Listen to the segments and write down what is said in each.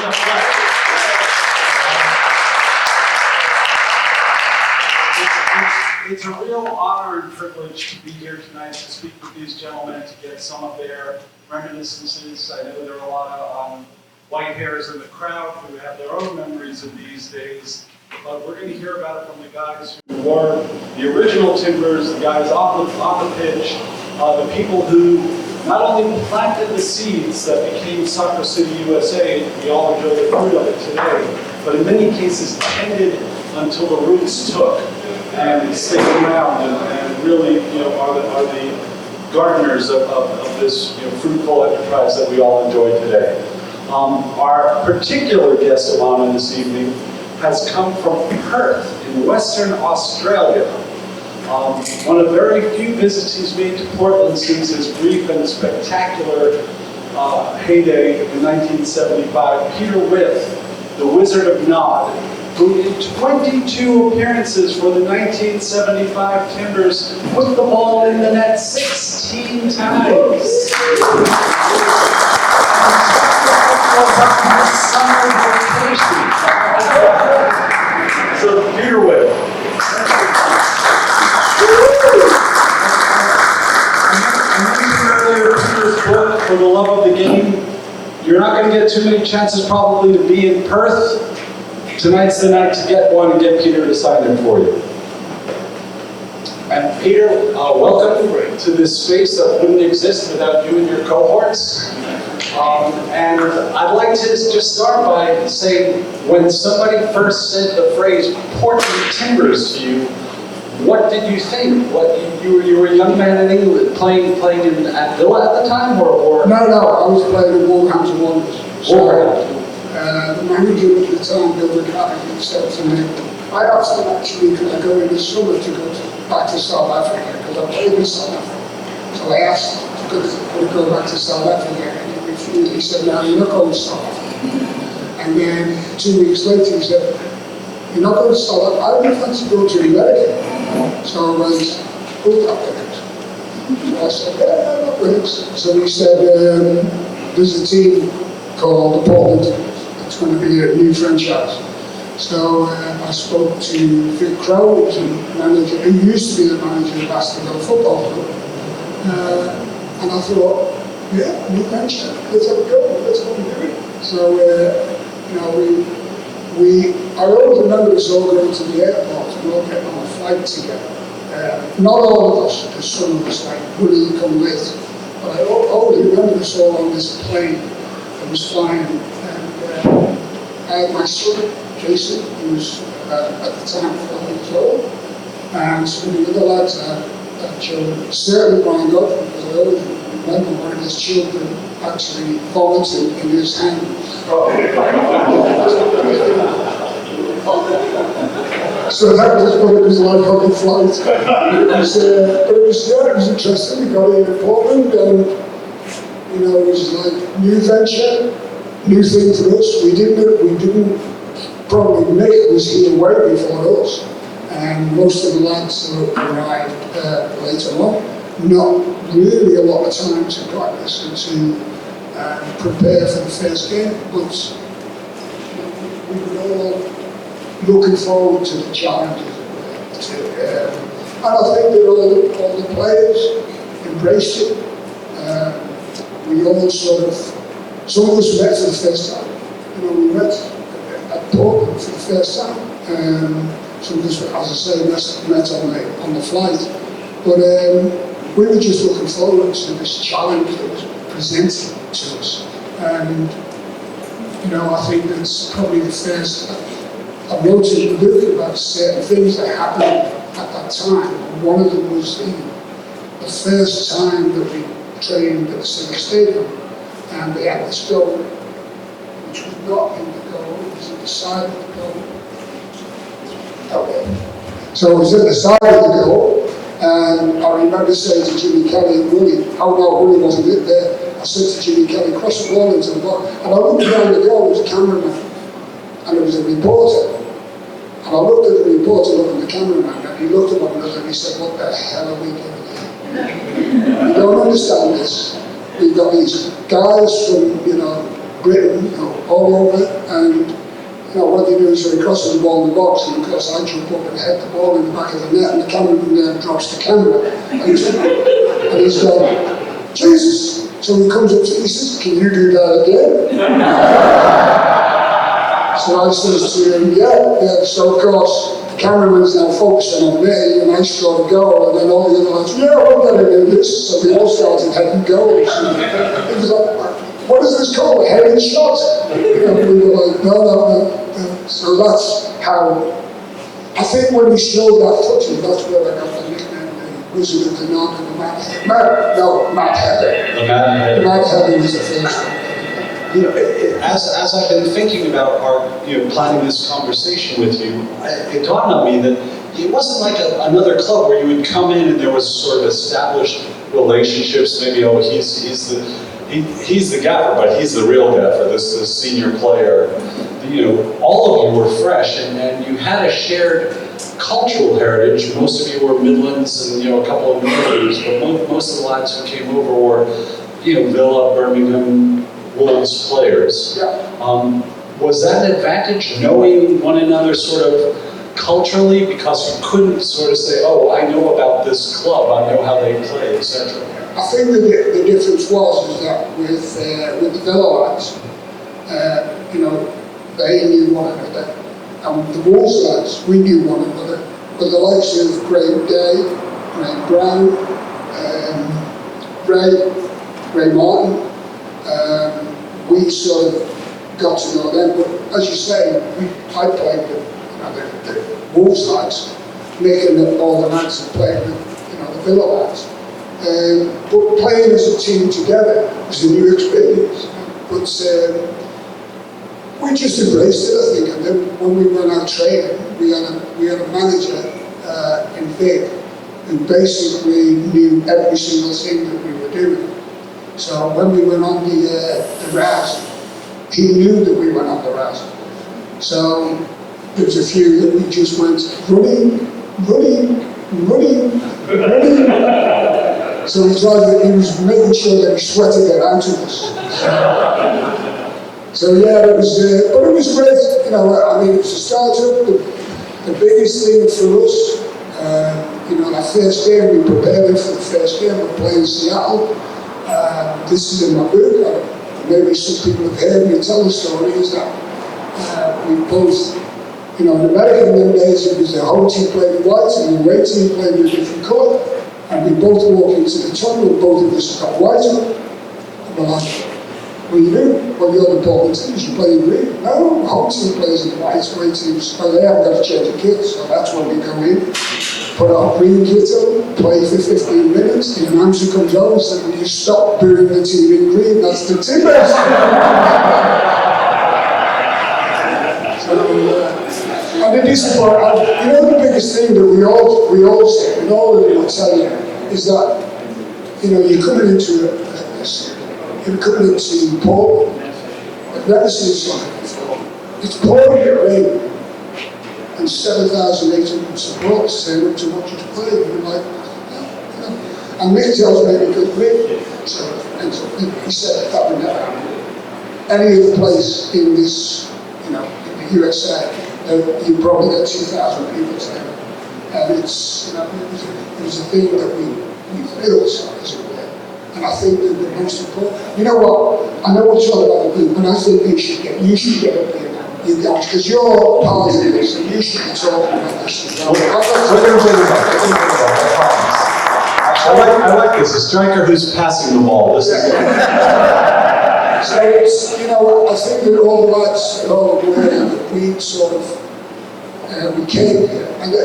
in the flesh. It's a real honor and privilege to be here tonight to speak with these gentlemen, to get some of their reminiscences. I know there are a lot of white hairs in the crowd who have their own memories of these days, but we're going to hear about it from the guys who were the original Timbers, the guys on the pitch, the people who not only planted the seeds that became Soccer City USA, and we all enjoy the fruit of it today, but in many cases tended until the roots took and stayed around and really, are the gardeners of this fruitful enterprise that we all enjoy today. Our particular guest of honor this evening has come from Perth in Western Australia. One of very few visits he's made to Portland since his brief and spectacular heyday in 1975, Peter Withe, the Wizard of Nod, who in 22 appearances for the 1975 Timbers put the ball in the net 16 times. Summer vacation. So Peter Withe. I mentioned earlier Peter's book, For the Love of the Game. You're not going to get too many chances probably to be in Perth. Tonight's the night to get one and get Peter to sign it for you. And Peter, welcome to this space that wouldn't exist without you and your cohorts. And I'd like to just start by saying, when somebody first said the phrase Portland Timbers to you, what did you think? You were a young man in England playing at Villa at the time, or? No, I was playing at Wolverhampton Wanderers. Wolverhampton. The manager at the time, Bill McCarthy, said to me, I asked him actually, could I go in the summer to go back to South Africa, because I played in South Africa. So I asked, could I go back to South Africa, and he refused. He said, no, you're not going to South Africa. And then 2 weeks later, he said, you're not going to South Africa, I don't fancy going to America. So I was hooked up with it. So I said, yeah, not really. So he said, there's a team called the Portland. It's going to be a new franchise. So I spoke to Vic Crow, who was the manager, who used to be the manager of Aston Villa Football Club. And I thought, yeah, new venture, let's have a go, let's go and do it. So, I always remember us all going to the airport and all getting on a flight together. Not all of us, because some of us like Willie come late, but I always remember us all on this plane that was flying. I had my son, Jason, who was at the time 4 years old, and some of the other lads had children. Certainly Brian Godfrey, because I always remember one of his children actually vomited in his hand. So that was what it was like on the flight. But it was interesting. We got here to Portland, and it was like new venture. New thing for us. We didn't. Probably Mick was here way before us, and most of the lads arrived later on. Not really a lot of time to practice and to prepare for the first game, but we were all looking forward to the challenges. And I think that all the players embraced it. We all sort of. Some of us met for the first time. We met at Portland for the first time. Some of us, as I say, met on the flight. But we were just looking forward to this challenge that was presented to us. And, I think that's probably the first. I wrote in the book about certain things that happened at that time. One of them was the first time that we trained at the Civic Stadium. And they had this goal, which was not in the goal, it was at the side of the goal. Okay. So it was at the side of the goal, and I remember saying to Jimmy Kelly and Willie, oh no, Willie wasn't there. I said to Jimmy Kelly, cross the ball into the ball. And I looked down the goal, it was a cameraman, and it was a reporter. And I looked at the reporter, looked at the cameraman, and he looked at one another and he said, what the hell are we doing here? You don't understand this. We've got these guys from, Britain, all over, and what they do is they cross the ball in the box, and of course I jump up and head the ball in the back of the net, and the cameraman drops the camera, and he's going, Jesus! So he comes up to me, he says, can you do that again? So I says to him, yeah. So of course, the cameraman's now focusing on me, and I scored a goal, and then all the other lads, yeah, we're going to do this. So they all started heading goals. And it was like, what is this called? A heading shot? We were like, no. So that's how, I think when he showed that footage, that's where I got the nickname, the Wizard of the North and the Mad Heaven. The Mad The Mad Heaven is the first one. As I've been thinking about our, planning this conversation with you, it dawned on me that it wasn't like another club where you would come in and there was sort of established relationships. Maybe he's the gaffer, but he's the real gaffer. This senior player. All of you were fresh, and you had a shared cultural heritage. Most of you were Midlands and a couple of Northerners, but most of the lads who came over were Villa, Birmingham, Wolves players. Yeah. Was that an advantage, knowing one another sort of culturally, because you couldn't sort of say, oh, I know about this club, I know how they play, etc.? I think the difference was that with the Villa lads, they knew one another, and the Wolves lads, we knew one another. But the likes of Graham Day, Graham Brown, Ray Martin, we sort of got to know them. But as you say, I played with the Wolves lads, making up all the lads that played with the Villa lads. But playing as a team together was a new experience. But we just embraced it, I think. And then when we went out training, we had a manager in Vic who basically knew every single thing that we were doing. So when we went on the RAS, he knew that we went on the RAS. So there was a few that we just went running. So he was making sure that he sweated it out of us. So yeah, it was, but it was great. It was a startup. The biggest thing for us, that first game, we prepared for the first game. We're playing Seattle. This is in my book. Maybe some people have heard me tell the story. Is that we both, in America in them days, it was the home team played in white and the away team played in a different colour. And we both walk into the tunnel. Both of us got white on. And we're like, what do you do? Well, you're the Portland teams, you play in green. No, home team plays in white, away teams, well, they haven't got to change the kit, so that's when we go in, put our green kit on, play for 15 minutes, the announcer comes on and says, will you stop booing the team in green? That's the Timbers. And it is about, the biggest thing that we all say, and all of them will tell you, is that, you're coming into you're coming into Portland. I've never seen something before. It's pouring it rain, and 7,800 supporters turn up to watch us play. And we're like, and Mick tells me we could win. So, and he said that would never happen. Any other place in this, in the USA, you probably get 2,000 people there. And it's, it was a thing that we built, as it were. And I think that the most important, you know what, I know what's all about the group, and I think you should get up here now, you guys, because you're part of this, and you should be talking about this. We're going to bring it back, I like this, a striker who's passing the ball. This is So it's, I think that all the lads are aware that we sort of, we came here, and the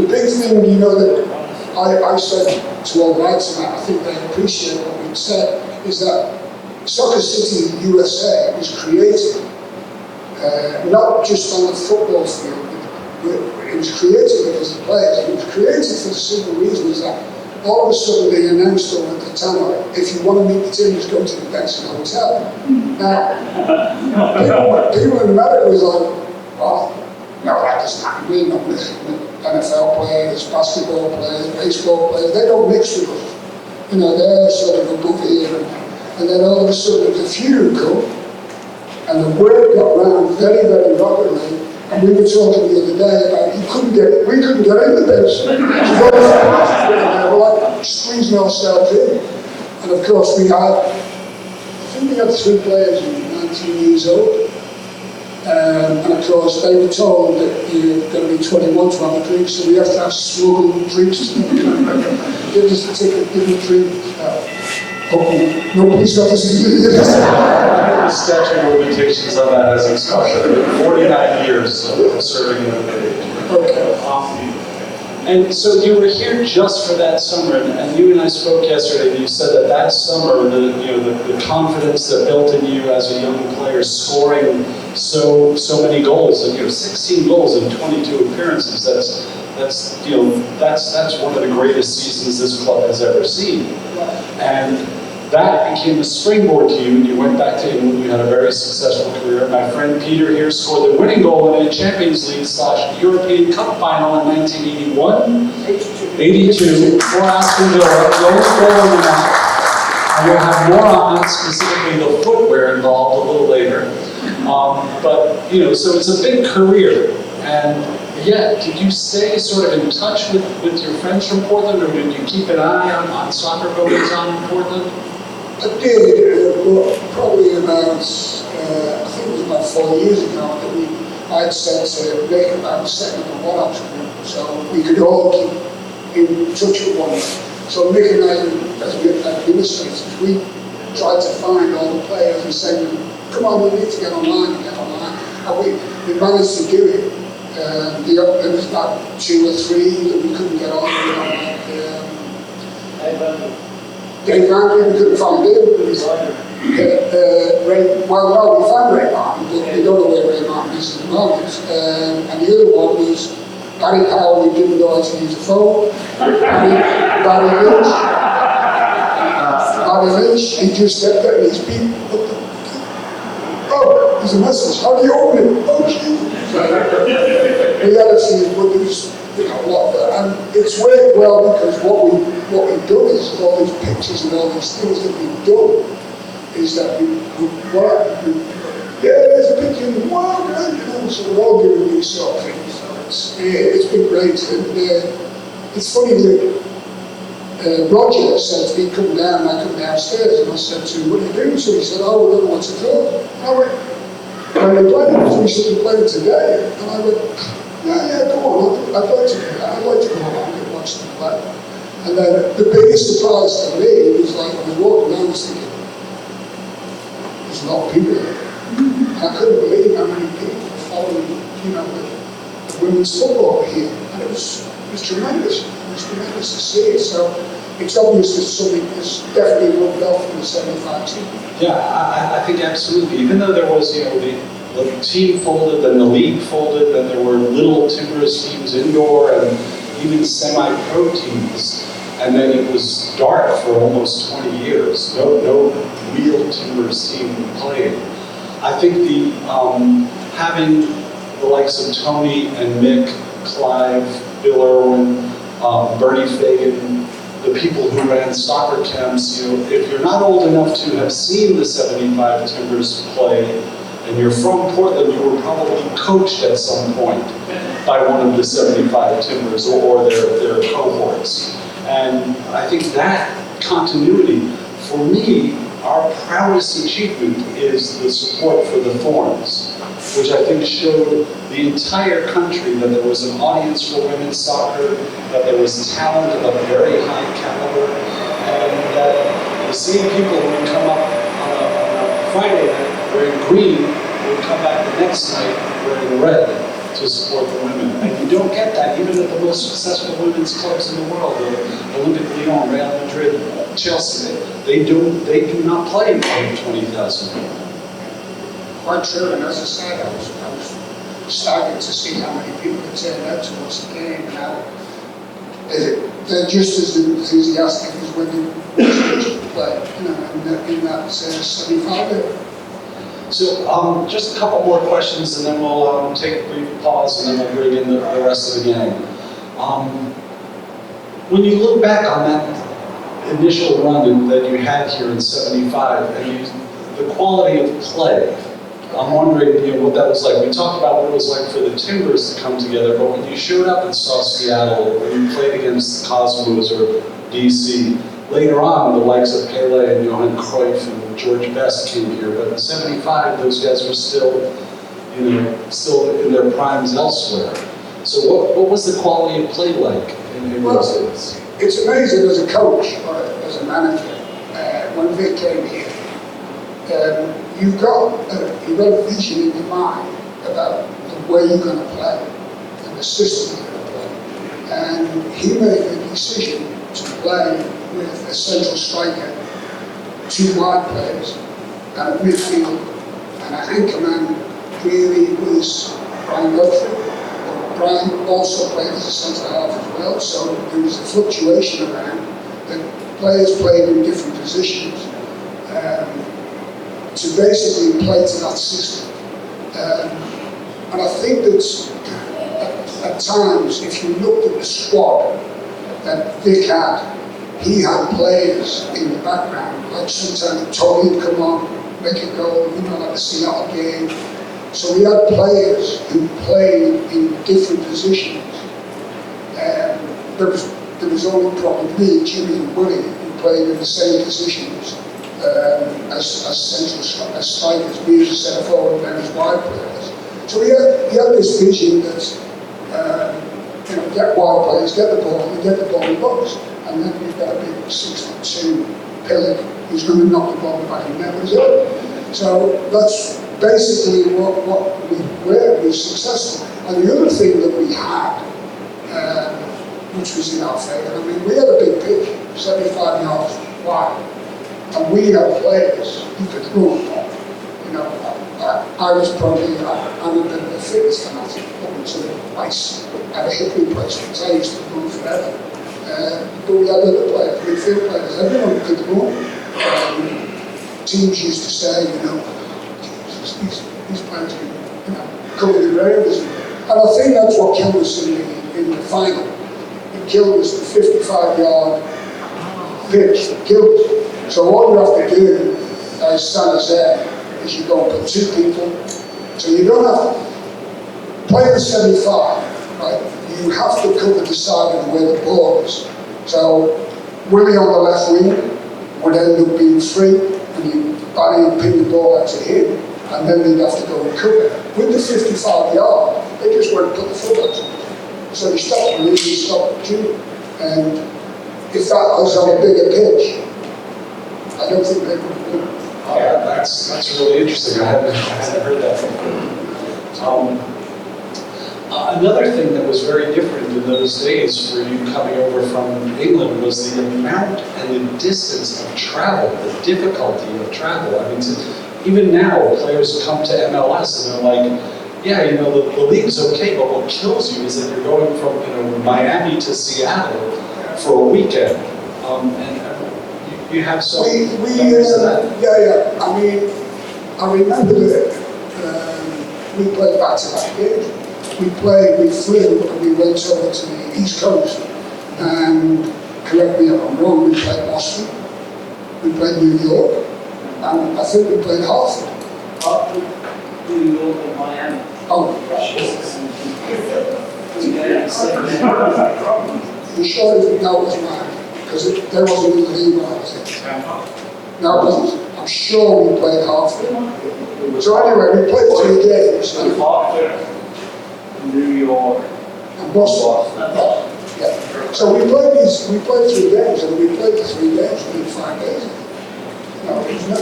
big thing, that I said to all the lads, and I think they appreciate what we've said, is that Soccer City USA was created not just on the football field, but it was created because of the players. It was created for the simple reason is that all of a sudden they announced over the tannoy, if you want to meet the team, just go to the Benson Hotel. Now, people in America was like, oh, no, that doesn't happen. We're not mixing with NFL players, basketball players, baseball players. They don't mix with us. They're sort of above here. And then all of a sudden the feud come, and the word got round very, very rapidly. And we were talking the other day about we couldn't get into this. We're like squeezing ourselves in. And of course we had, I think we had 3 players who were 19 years old. And of course they were told that you're going to be 21 to have a drink, so we have to have smuggled drinks. Give us a ticket, give us a drink. Nobody's got this. The statute of limitations on that has expired. 49 years of serving in the age. Okay. And so you were here just for that summer, and you and I spoke yesterday, and you said that that summer, the confidence that built in you as a young player, scoring so many goals, and 16 goals in 22 appearances. That's one of the greatest seasons this club has ever seen. And that became a springboard to you, and you went back to England. You had a very successful career. My friend Peter here scored the winning goal in a Champions League / European Cup final in 1981. 82 for Aston Villa. Lowest goal in the match. And we'll have more on that, specifically the footwear involved a little later. So it's a big career. And yeah, did you stay sort of in touch with your friends from Portland, or did you keep an eye on soccer goings on in Portland? I did, probably about, I think it was about 4 years ago that I had said to Mick about setting up a one-off group so we could all keep in touch with one another. So Mick and I, as administrators, we tried to find all the players and say, come on, we need to get online and get online. And we managed to do it. There was about 2 or 3 that we couldn't get on. Dave Randy, we couldn't find him. We found Ray Martin, but we don't know where Ray Martin is at the moment. And the other one was Barry Powell, who didn't know how to use a phone. Barry Lynch, he just stepped there and his beat. Oh, there's a message. How do you open it? Oh, gee. Reality is, but there's a lot there, and it's worked well because what we've done is all these pictures and all these things that we've done is that there's a picture in the wild, right? So we're all doing these sort of things. So it's been great, and it's funny that Roger said to me, come down, and I come downstairs, and I said to him, what are you doing? So he said, oh, we don't know what to do. And I went, when they played, we should be playing today. And I went, yeah, go on, I'd like to do that. I'd like to go along and watch them play. And then the biggest surprise to me was like, I was walking around, I was thinking, there's a lot of people here. And I couldn't believe how many people were following, the women's football here. And it was tremendous. It was tremendous to see it. So it's obvious that something is definitely rubbed off in the 75 team. Yeah, I think absolutely. Even though there was, the team folded, then the league folded, then there were little Timbers teams indoor and even semi-pro teams, and then it was dark for almost 20 years. No real Timbers team played. I think having the likes of Tony and Mick, Clive, Bill Irwin, Bernie Fagan, the people who ran soccer camps, if you're not old enough to have seen the 75 Timbers play, and you're from Portland, you were probably coached at some point by one of the 75 Timbers or their cohorts. And I think that continuity, for me, our proudest achievement is the support for the Thorns, which I think showed the entire country that there was an audience for women's soccer, that there was talent of a very high caliber, and that the same people who would come up on a Friday night wearing green would come back the next night wearing red to support the women. And you don't get that even at the most successful women's clubs in the world, the Olympic Lyon, Real Madrid, Chelsea. They do not play in front of 20,000 people. Quite true, and as I said, I was staggered to see how many people had turned out to watch the game, and how they're just as enthusiastic as when they play, in that 75. So just a couple more questions, and then we'll take a brief pause, and then we'll bring in the rest of the gang. When you look back on that initial run that you had here in '75, and the quality of play. I'm wondering, what that was like. We talked about what it was like for the Timbers to come together, but when you showed up and saw Seattle, when you played against the Cosmos or DC, later on, the likes of Pele and Johan Cruyff and George Best came here, but in '75, those guys were still in their primes elsewhere. So what was the quality of play like in those days? It's amazing as a coach or as a manager, when Vic came here, you've got a vision in your mind about the way you're going to play and the system you're going to play. And he made the decision to play with a central striker, 2 wide players, and a midfield, and an anchor man really was Brian Godfrey. Brian also played as a centre half as well, so there was a fluctuation around. The players played in different positions to basically play to that system. And I think that at times, if you looked at the squad that Vic had, he had players in the background, like sometimes Tony would come on, make a goal, like the Seattle game. So we had players who played in different positions. There was only probably me, Jimmy and Willie who played in the same positions as strikers, me as a centre forward and them as wide players. So he had this vision that get wide players, get the ball in box, and then you've got a big 6'2" Pillar who's going to knock the ball back in net as well. So that's basically what we were successful. And the other thing that we had, which was in our favour, we had a big pitch, 75 yards wide, and we had players who could run. I was probably, I'm a bit of a fitness fanatic up until I had a hip replacement. I used to run forever. But we had other players, midfield players, everyone could run. Teams used to say, these players can cover the grounds. And I think that's what killed us in the final. It killed us, the 55-yard pitch that killed us. So all you have to do as Santa said, is you go and put 2 people. So you don't have to play the 75, right? You have to cover the side of where the ball is. So Willie on the left wing would end up being free, and you Barry would pin the ball out to him, and then they'd have to go and cover. With the 55-yard, they just went and put the fullbacks on. So they stopped Willie, they stopped Jimmy. And if that was on a bigger pitch, I don't think they would have won. Yeah, that's really interesting. I hadn't heard that before. Another thing that was very different in those days for you coming over from England was the amount and the distance of travel, the difficulty of travel. Even now, players come to MLS and they're like, yeah, the league's okay, but what kills you is that you're going from Miami to Seattle for a weekend. And you have some memories of that. Yeah. I remember that we played back-to-back games. We flew and we went over to the East Coast, and correct me if I'm wrong, we played Boston, we played New York, and I think we played Hartford. New York and Miami. Oh, you sure if that was Miami? Because there wasn't in the league when I was in. No, it wasn't. I'm sure we played Hartford. So anyway, we played 3 games. Hartford, New York, and Boston. Yeah. So we played 3 games, and we played the 3 games within 5 days. It was no,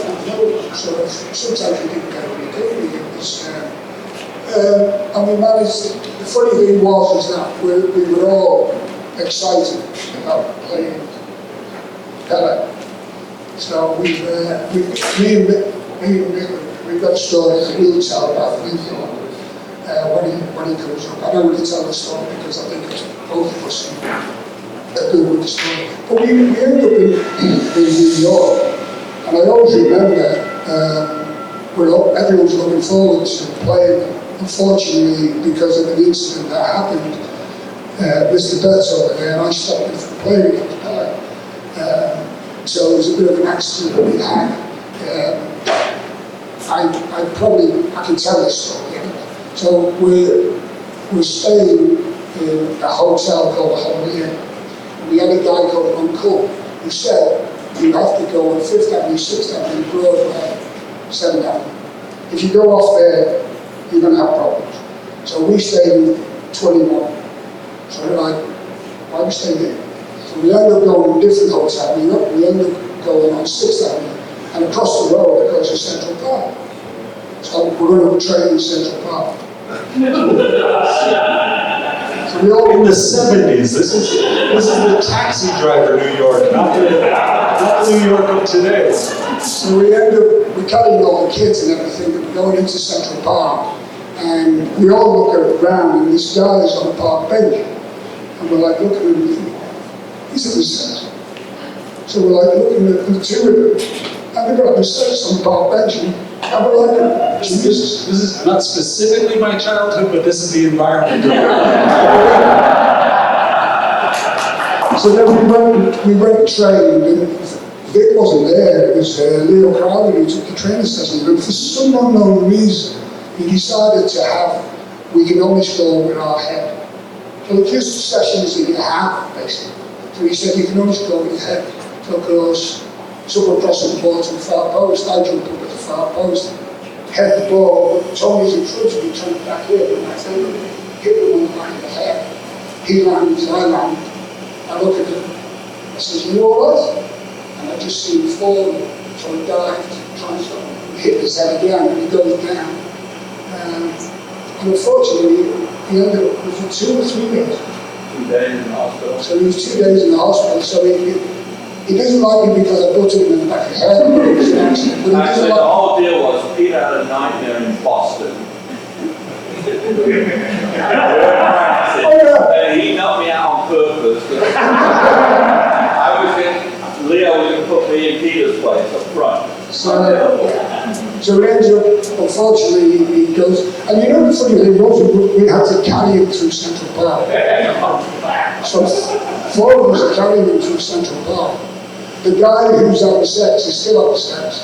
so sometimes we didn't get a recovery. It was, the funny thing was is that we were all excited about playing Pele. So me and Mick, we've got a story that we'll tell about Withe when he comes up. I don't really tell the story because I think it's both of us that do with the story. But we ended up in New York, and I always remember everyone's looking forward to playing. Unfortunately, because of an incident that happened, Mr. Betts over there, and I stopped him from playing against Pele. So it was a bit of an accident that we had. I can tell this story anyway. So we're staying in a hotel called the Hoban. We had a guy called Uncle who said, you have to go on 5th Avenue, 6th Avenue, Broadway, 7th Avenue. If you go off there, you're going to have problems. So we stayed in 21. So we're like, why are we staying there? So we end up going to a different hotel. We end up going on 6th Avenue. And across the road, it goes to Central Park. So we're going to train in Central Park. So we all In the 70s, this is the taxi driver New York, not the New York of today. So we carrying all the kids and everything, and we're going into Central Park, and we all look around, and this guy is on a park bench, and we're like looking at him, he's in the center. So we're like looking at the two of them, and they've got the steps on the park bench, and we're like, Jesus. This is not specifically my childhood, but this is the environment. So then we went trained, and Vic wasn't there. It was Leo Crowley who took the training session, but for some unknown reason, he decided to have, we can only score with our head. So the just sessions that you have, basically. So he said, you can only score with your head. So of course, someone crosses the ball to the far post, I jump up at the far post, head the ball, Tony's in front of me, trying to back here, and I said, hit him on the back of the head. He lands, I land. I look at him, I says, you all right? And I just see him fall, so I dived, trying to hit his head again, and he goes down. And unfortunately, he ended up with 2 or 3 days. 2 days in the hospital. So he was 2 days in the hospital, so he doesn't like me because I butted him in the back of the head, but it was an accident. But he Actually, doesn't the like whole deal was Pete had a nightmare in Boston. And he knocked me out on purpose. Leo was going to put me in Peter's place up front. So it ends up, unfortunately, he goes, and you know the funny thing was, we had to carry him through Central Park. So 4 of us are carrying him through Central Park. The guy who's on the steps is still on the steps.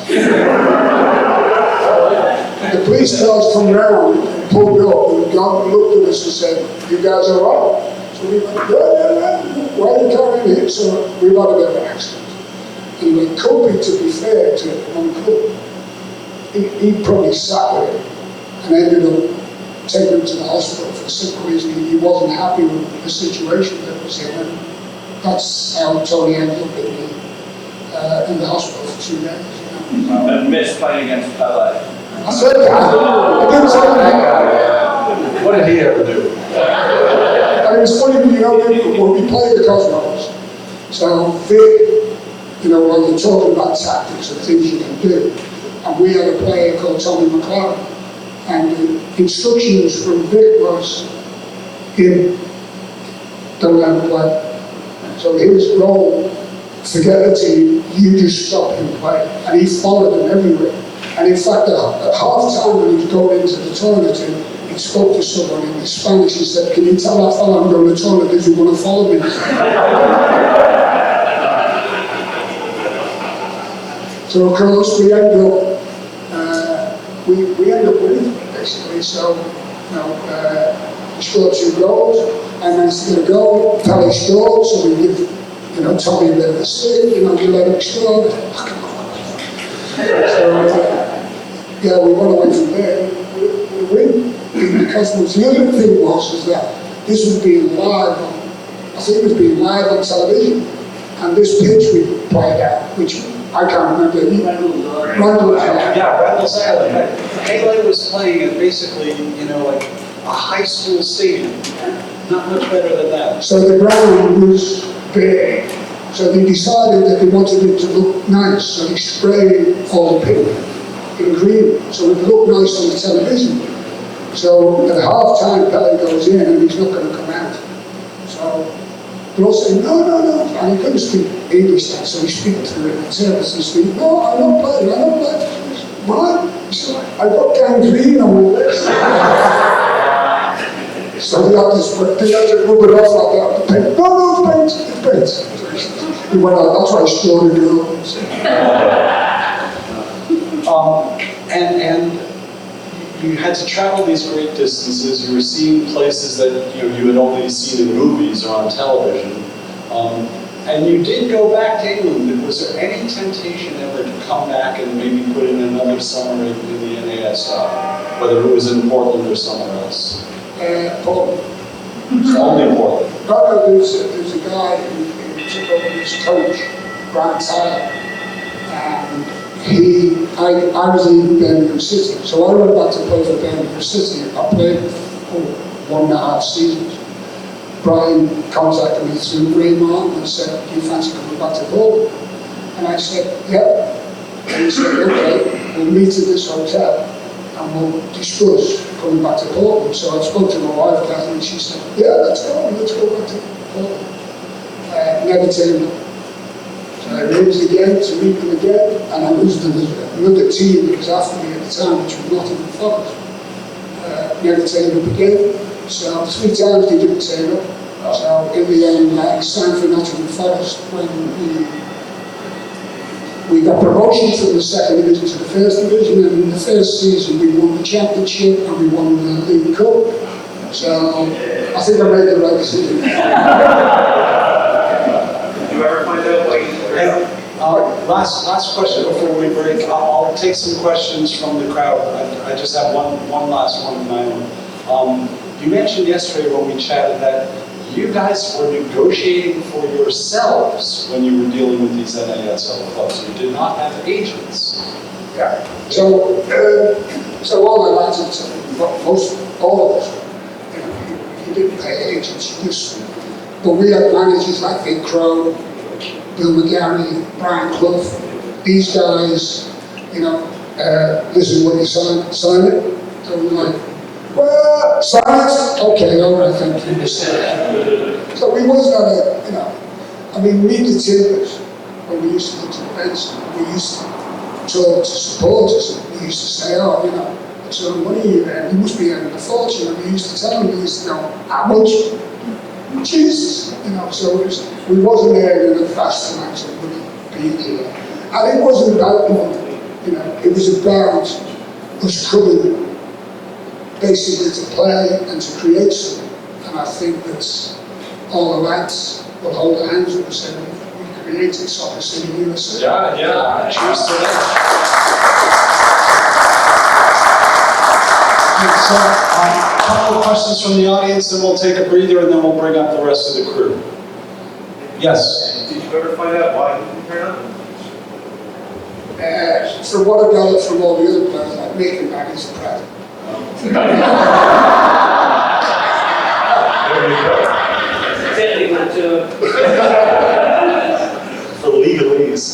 The police cars come round and pulled up and looked at us and said, you guys are all right? So we went, yeah, why are you carrying him? So we've had a bit of an accident. Anyway, Kobe, to be fair to Uncle, he probably sat with him and ended up taking him to the hospital for the simple reason he wasn't happy with the situation that was in. And that's how Tony ended up in the hospital for 2 days. You know? And missed playing against LA. I said that. I didn't say that. What did he ever do? And it was funny, you know, when we played the Cosmos, so Vic, you know, when you're talking about tactics and things you can do, and we had a player called Tommy McLaren, and the instructions from Vic was, don't let him play. So his role, forget the team, you just stop him play. And he followed him everywhere. And in fact, at half time when he was going into the toilet, he spoke to someone in Spanish. He said, can you tell that fellow I'm going to the toilet if you want to follow me? So of course we end up winning basically. So we scored 2 goals, and then to get a goal, Pele scored, so we give Tommy a bit of a stick, you let him score. So we went away from there. We win because the other thing was that this was being live on, I think it was being live on television, and this pitch we played at, which I can't remember. Randall's Island. Yeah, Randall's Island. Pele was playing at basically, like a high school stadium. Not much better than that. So the ground was big. So they decided that they wanted it to look nice. So they sprayed all the pink in green. So it looked nice on the television. So at half time, Pele goes in and he's not going to come out. So they're all saying, no. And he couldn't speak English then, so he's speaking to the interpreters and speaking, no, I'm not playing. Why? He said, I got gangrene on my legs. So they had to rub it off like that. No, paint it depends. He went out, that's why I stored it And you had to travel these great distances. You were seeing places that you had only seen in movies or on television. And you did go back to England. Was there any temptation ever to come back and maybe put in another summer in the NASL, whether it was in Portland or somewhere else? Portland. Only Portland. No, there's a guy who took over his coach, Brian Tyler, and I was in Birmingham City, so I went back to play for Birmingham City. I played for 1.5 seasons. Brian contacted me through Ray Martin and said, "Do you fancy coming back to Portland?" And I said, "Yeah." And he said, "Okay, we'll meet at this hotel and we'll discuss coming back to Portland." So I spoke to my wife, Catherine, and she said, "Yeah, let's go back to Portland." Never turned up. So I arranged again to meet them again, and I was another team that was after me at the time, which was Nottingham Forest. Never turned up again. So 3 times they didn't turn up. So in the end, I signed for Nottingham Forest when we got promotion from the 2nd division to the 1st division, and in the first season we won the championship and we won the League Cup. So I think I made the right decision. Did you ever find out why you Last question before we break. I'll take some questions from the crowd. I just have one last one of my own. You mentioned yesterday when we chatted that you guys were negotiating for yourselves when you were dealing with these NASL clubs. You did not have agents. Yeah. So all the lads, all of us, you didn't pay agents. But we had managers like Vic Crow, Bill McGarry, Brian Clough. These guys, this is what you sign it. So we're like, well, sign it? Okay, all right, thank you. So we wasn't me and the Timbers, when we used to go to the bench, we used to talk to supporters, and we used to say, so money you earn, you must be earning a fortune. And we used to tell them, we used to know how much. Jesus, so we wasn't earning a vast amount of money being here. And it wasn't about money, it was about us coming basically to play and to create something. And I think that all the lads will hold their hands up and say, we created Soccer City USA. Yeah, cheers to that. So, a couple of questions from the audience, then we'll take a breather, and then we'll bring up the rest of the crew. Yes? Did you ever find out why you didn't turn up? From what I got from all the other players, like Mick and that, he's a present. For legalese.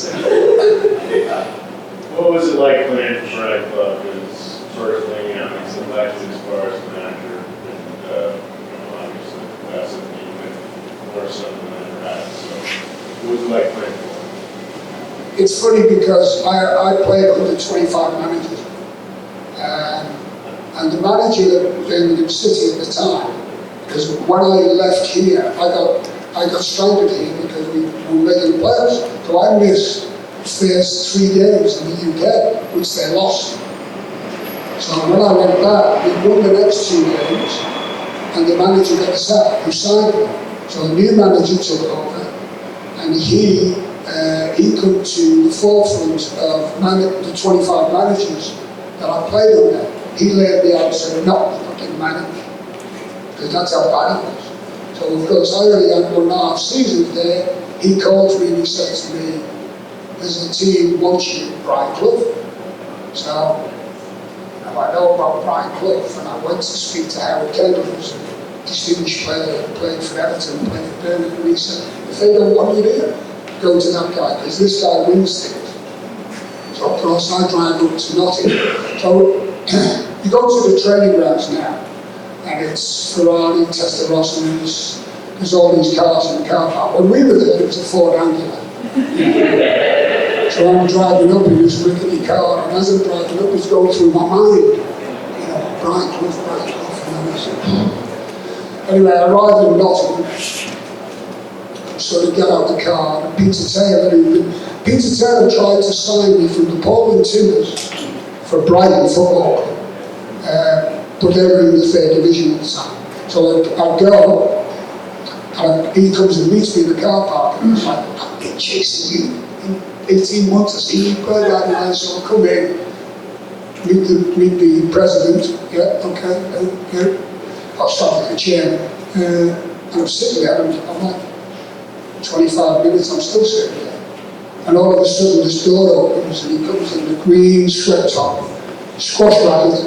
What was it like playing for Friday Club? Because personally, it's elected as far as manager, and obviously that's a team more so than I ever had. So, what was it like playing for? It's funny because I played under 25 managers, and the manager at Birmingham City at the time, because when I left here, I got stranded here because we were making the playoffs. So I missed the first 3 games in the UK, which they lost. So when I went back, we won the next 2 games, and the manager got sacked, who signed me. So a new manager took over, and he come to the forefront of the 25 managers that I played under. He laid me out and said, "No, you're not getting managed," because that's how bad it was. So of course I only had 1.5 seasons there. He called me and he said to me, "There's a team wants you, Brian Clough." So now I know about Brian Clough, and I went to speak to Howard Kendall, who's a distinguished player, played for Everton, played for Birmingham, and he said, "If they don't want you here, go to that guy, because this guy wins things." So of course I drive up to Nottingham. So you go to the training grounds now, and it's Ferrari, Testarossas, there's all these cars in the car park. When we were there, it was a Ford Anglia. So I'm driving up in this rickety car, and as I'm driving up, it's going through my mind, Brian Clough, and I said, anyway, I arrived in Nottingham, sort of get out the car, and Peter Taylor tried to sign me from the Portland Timbers for Brighton football, but they were in the 3rd division at the time. So I'd go, and he comes and meets me in the car park, and he's like, I've been chasing you in 18 months, I see you play that night, so I'll come in, meet the president, yeah, okay, yeah. I'll start with the chairman, and I'm sitting there, and I'm like, 25 minutes, I'm still sitting there. And all of a sudden this door opens and he comes in the green sweat top, squash racket,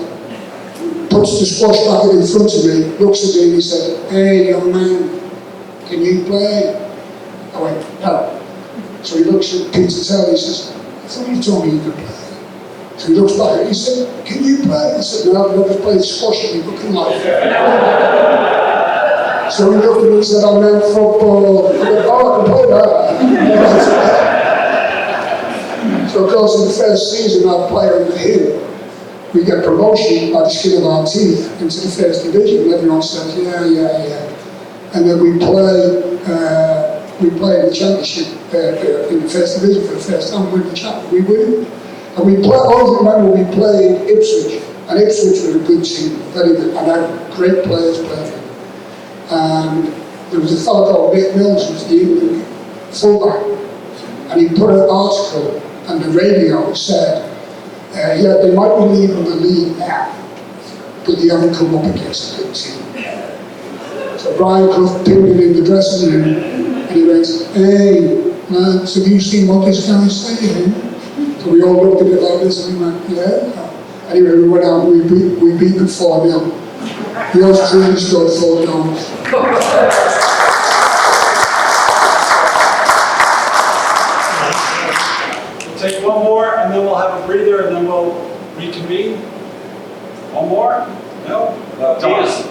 puts the squash racket in front of me, looks at me and he said, hey young man, can you play? I went, no. So he looks at Peter Taylor, he says, I thought you told me you could play. So he looks back and he said, can you play? I said, no, I've never played squash in my fucking life. So he looked at me and said, I meant football. I went, oh, I can play that. So of course in the first season I play on the hill. We get promotion by the skin of our teeth into the 1st division, and everyone says, yeah. And then we play in the championship in the 1st division for the first time, we win the championship, we win it. And we play, I always remember we played Ipswich, and Ipswich were a good team, very good, and had great players playing. And there was a fellow called Mick Mills, who was the England fullback, and he put an article on the radio said, yeah, they might be leaving the league now, but they haven't come up against a good team. So Brian Clough pinned him in the dressing room, and he went, hey, man, so have you seen what this guy's saying? So we all looked at it like this, and we went, yeah. Anyway, we went out and we beat them 4-0. The Australians scored 4 goals. We'll take one more, and then we'll have a breather, and then we'll reconvene. One more? No?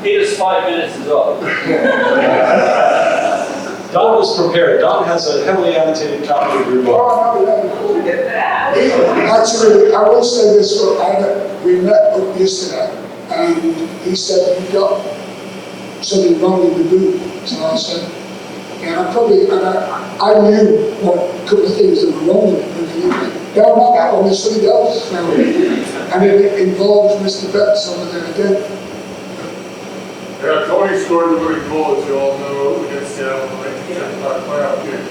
Peter's 5 minutes is up. Don was prepared. Don has a heavily annotated copy of your book. Oh, no. Actually, I will say this, we met up yesterday, and he said, you got something wrong with the boot. So I said, yeah, I knew what a couple of things that were wrong with it. No, not that one, there's something else. And it involves Mr. Betts over there again. Yeah, Tony scored the winning goal, as you all know, against Seattle in the 1975 playoff game.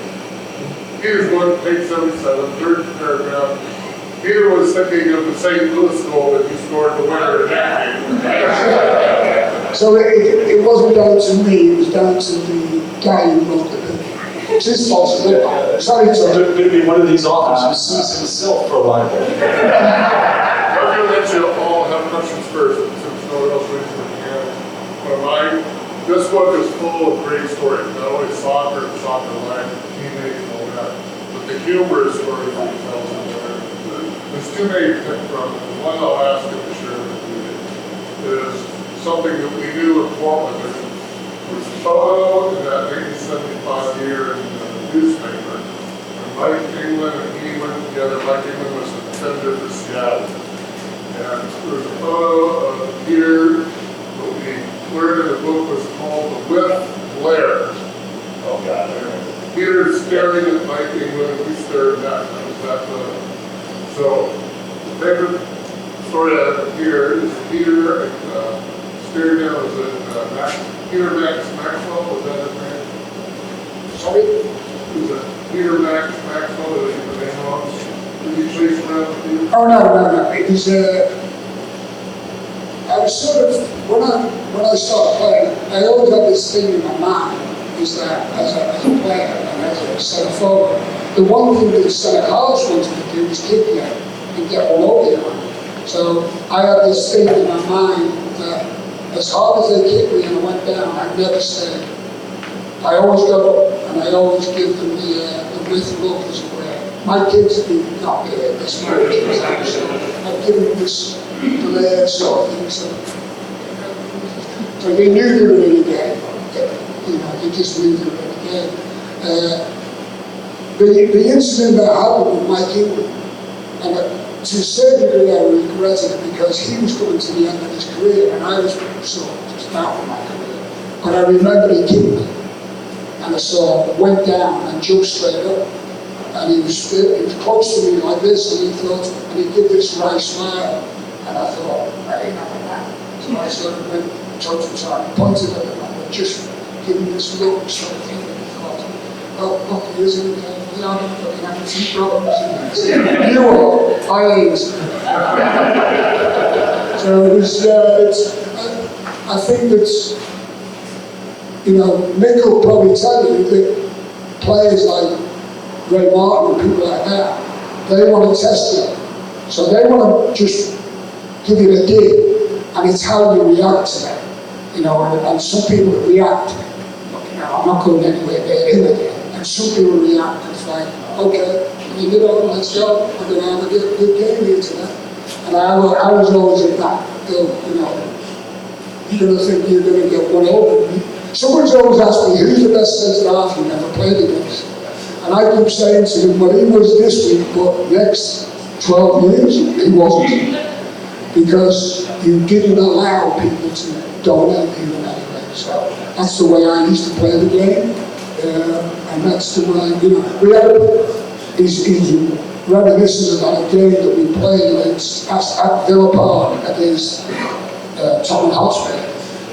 Here's one, page 77, third paragraph. Peter was thinking of the St. Louis goal that he scored the winner in that game. So it wasn't down to me, it was down to the guy who wrote the book. It's his fault. Sorry, So sir. going to be one of these authors who sees himself for libel. I'm going to let you all have questions first, since no one else raises their hand. This book is full of great stories, not only soccer and soccer life, teammates and all that, but the humorous stories that he tells in there. There's too many to pick from. The one I'll ask him to share with you is something that we knew in Portland. There was a photo in that 1975 year in the newspaper. When Mike England and he went together. Mike England was the defender for Seattle. And there was a photo of Peter, what we learned in the book was called the Withe glare. Oh, God. Peter staring at Mike England, we stared back. So, the favorite story I have here is Peter staring down, was it Peter Maxwell, was that his name? Sorry? Was it Peter Maxwell, was the name wrong? Did you chase around with you? Oh, no. It was, I was sort of, when I started playing, I always had this thing in my mind, is that as a player and as a centre forward, the one thing that the centre halves wanted to do was kick you and get all over you. So I had this thing in my mind that as hard as they kicked me and I went down, I'd never stay. I always got up and I always give them the Withe look as it were. My kids do not get this much, so I've given them this glare sort of thing. So they knew they were in a game. You know, they just knew they were in a game. The incident that happened with Mike England, and to a certain degree I regret it because he was coming to the end of his career and I was sort of just out of my career. But I remember he kicked me. and I went down and jumped straight up. And he was close to me like this, and he did this wry smile. And I thought, hey, so I sort of went, touched him, so I pointed at him, and just gave him this look, sort of thing, and I thought, well, look, he isn't the other, but he had a few problems. You are, I ain't. So it was, I think that's, Mick will probably tell you that players like Ray Martin and people like that, they want to test you. So they want to just give you a dig, and it's how you react to that. And some people react, I'm not going anywhere near him again. And some people react, it's like, okay, let's go, we're going to have a good game here tonight. And I was always in that, you're going to think you're going to get one over. Someone's always asked me, who's the best centre half you've ever played against? And I keep saying to them, well, he was this week, but next 12 years, he wasn't. Because you didn't allow people to dominate you in any way. So that's the way I used to play the game. And that's the way, we had he's reminiscent about a game that we played at Villa Park against Tottenham Hotspur.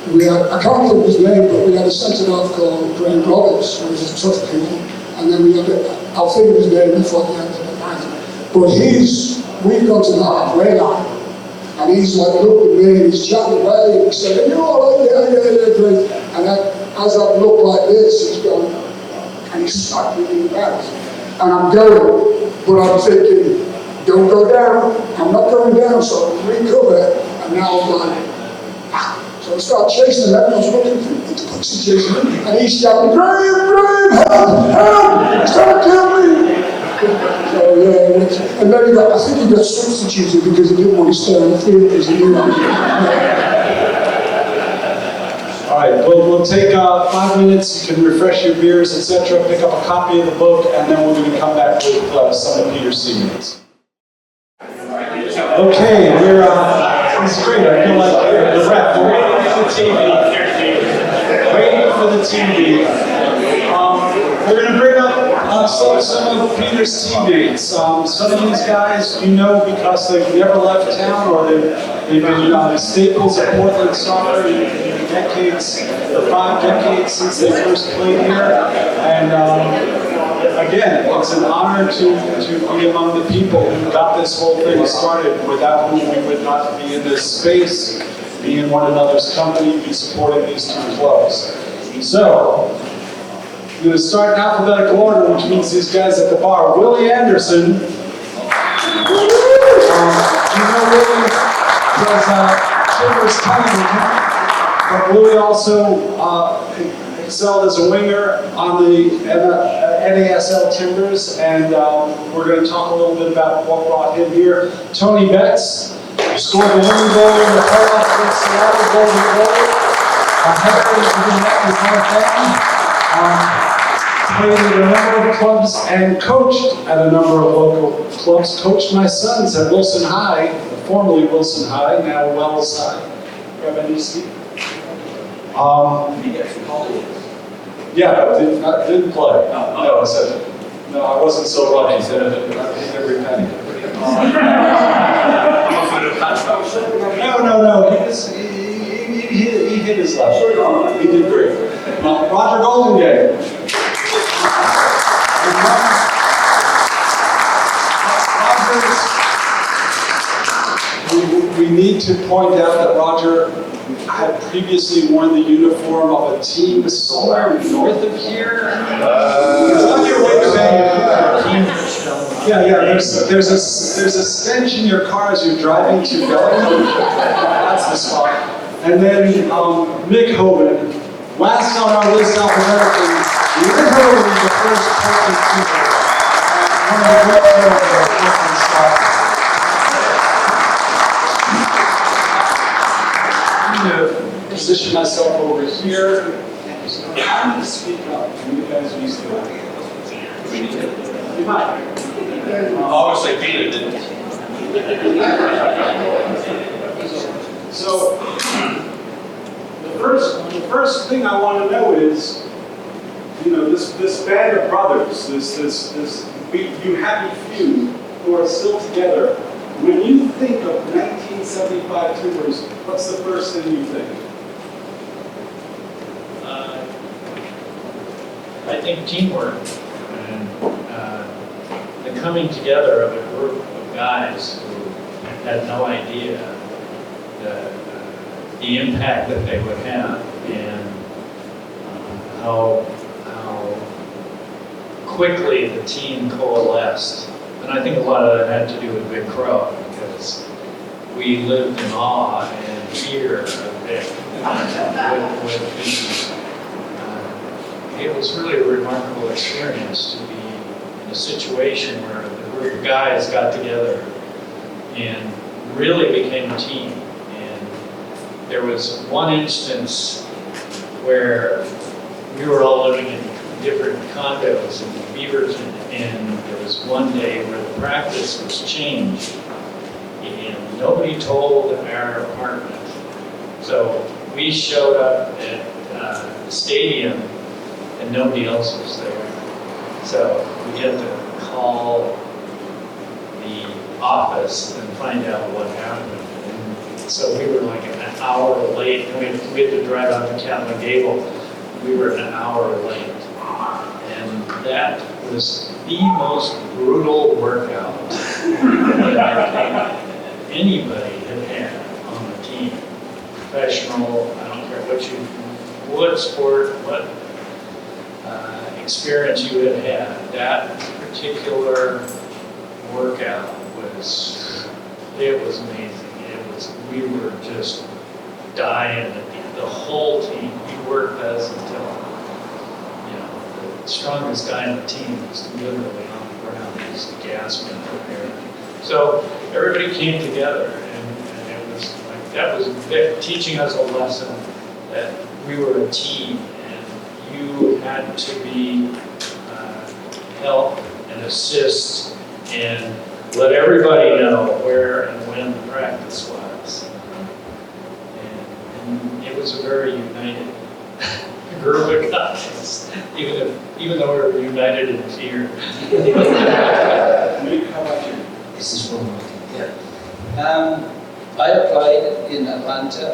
I can't think of his name, but we had a centre half called Graham Roberts, who was a tough kid. And then we had I'll think of his name before the end of the night. But we've gone to the halfway line. And he's like, look at me, and he's chatting away, and he's saying, you're all right, yeah, great. And as I look like this, he's going, and he's slapped me in the back. And I'm going, but I'm thinking, don't go down, I'm not going down, so I recover, and now I'm like, so I start chasing him, and I was looking for the situation, and he's shouting, Graham, help, stop killing me. So yeah, and then I think he got substituted because he didn't want to stay on the field because he knew I was All right, we'll take 5 minutes. You can refresh your beers, etc. Pick up a copy of the book, and then we're going to come back with some of Peter's teammates. Okay, this is great. I feel like the rep. We're waiting for the TV. Waiting for the TV. We're going to bring up some of Peter's teammates. Some of these guys because they've never left town, or they've been staples of Portland soccer in decades, the 5 decades since they first played here. And again, it's an honor to be among the people who got this whole thing started, without whom we would not be in this space, be in one another's company, be supporting these 2 clubs. So, I'm going to start in alphabetical order, which means these guys at the bar. Willie Anderson. You know Willie does Timbers time, but Willie also excelled as a winger on the NASL Timbers, and we're going to talk a little bit about what brought him here. Tony Betts, who scored the winning goal in the playoff against Seattle, Goldingay. Heritage of the net with North End. Played at a number of clubs and coached at a number of local clubs. Coached my sons at Wilson High, formerly Wilson High, now Wells High. Yeah, but didn't play. No, I said, no, I wasn't so lucky. I hit every penny. No. He hit his left. He did great. Roger Goldingay. We need to point out that Roger had previously worn the uniform of a team somewhere north of here. It's on your way to Yeah. There's a stench in your car as you're driving to Bellingham. That's the spot. And then Mick Hoban, last on our list alphabetically, literally the first Portland keeper. One of the great players of Portland soccer. I'm going to position myself over here. I'm going to speak up, and you guys use the audio. You might. Obviously, Peter didn't. So, the first thing I want to know is, this band of brothers, you happy few who are still together. When you think of 1975 tours, what's the first thing you think? I think teamwork and the coming together of a group of guys who had no idea the impact that they would have and how quickly the team coalesced. And I think a lot of that had to do with Big Crow, because we lived in awe and fear of Vic. It was really a remarkable experience to be in a situation where the group of guys got together and really became a team. And there was one instance where we were all living in different condos in Beaverton, and there was one day where the practice was changed and nobody told our apartment. So we showed up at the stadium and nobody else was there. So we had to call the office and find out what happened. And so we were like an hour late. We had to drive out to Catlin Gable. We were an hour late. And that was the most brutal workout that anybody had had on the team. Professional, I don't care what sport, what experience you had had. That particular workout was amazing. We were just dying. The whole team, we worked us until, the strongest guy on the team was literally on the ground, just gasping for air. So everybody came together, and it was like, that was Vic teaching us a lesson that we were a team, and you had to be help and assist and let everybody know where and when the practice was. And it was a very united group of guys, even though we were united in fear. Mick, how about you? This is one I played in Atlanta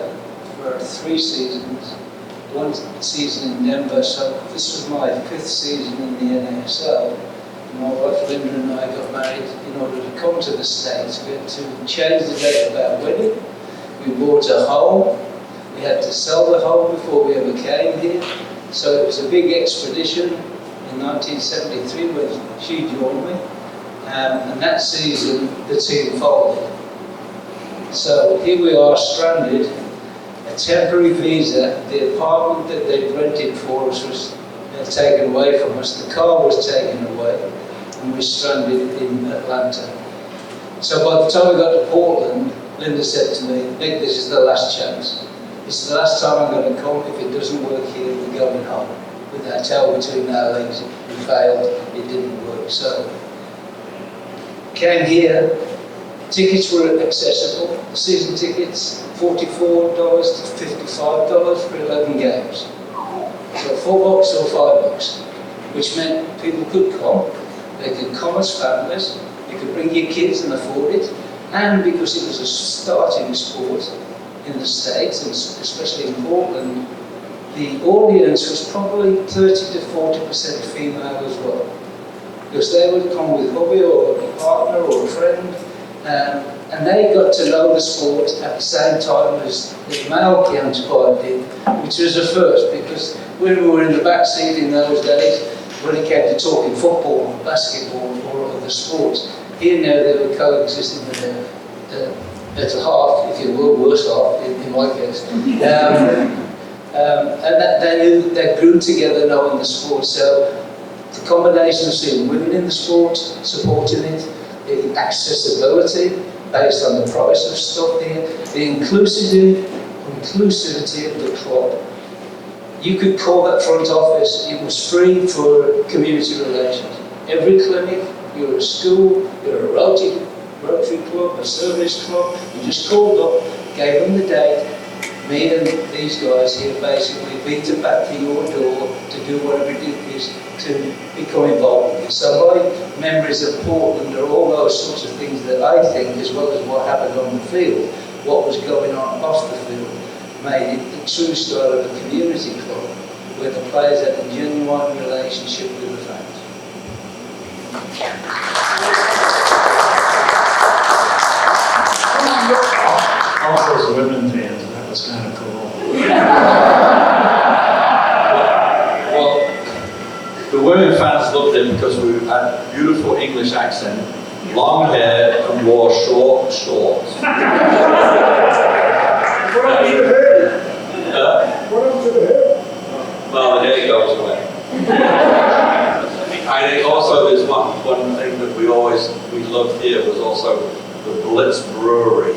for 3 seasons, 1 season in Denver, so this was my 5th season in the NASL. My wife Linda and I got married in order to come to the States. We had to change the date of our wedding. We bought a home. We had to sell the home before we ever came here. So it was a big expedition in 1973 when she joined me. And that season, the team folded. So here we are, stranded, a temporary visa. The apartment that they'd rented for us was taken away from us. The car was taken away, and we were stranded in Atlanta. So by the time we got to Portland, Linda said to me, "Nick, this is the last chance. This is the last time I'm going to come. If it doesn't work here, we're going home." With our tail between our legs, we failed. It didn't work. So came here. Tickets were accessible. Season tickets, $44 to $55 for 11 games. So $4 or $5, which meant people could come. They could come as families. You could bring your kids and afford it. And because it was a starting sport in the States, and especially in Portland, the audience was probably 30 to 40% female as well. Because they would come with hubby or a partner or a friend, and they got to know the sport at the same time as the male counterpart did, which was a first, because when we were in the back seat in those days, when it came to talking football, basketball, or other sports, here now they were coexisting with the better half, if you will, worse half in my case. And that they grew together knowing the sport. So the combination of seeing women in the sport, supporting it, the accessibility based on the price of stuff here, the inclusivity of the club. You could call that front office, it was free for community relations. Every clinic, you're a school, you're a Rotary club, a service club, you just called up, gave them the date, me and these guys here basically beat it back to your door to do whatever it is to become involved with it. So my memories of Portland are all those sorts of things that I think, as well as what happened on the field, what was going on off the field, made it the true style of a community club, where the players had a genuine relationship with the fans. All those women fans, that was kind of cool. Well, the women fans loved it because we had beautiful English accent, long hair, and wore short shorts. What happened to the hair? What happened to the hair? Well, the hair goes away. I think also there's one thing that we loved here was also the Blitz Brewery.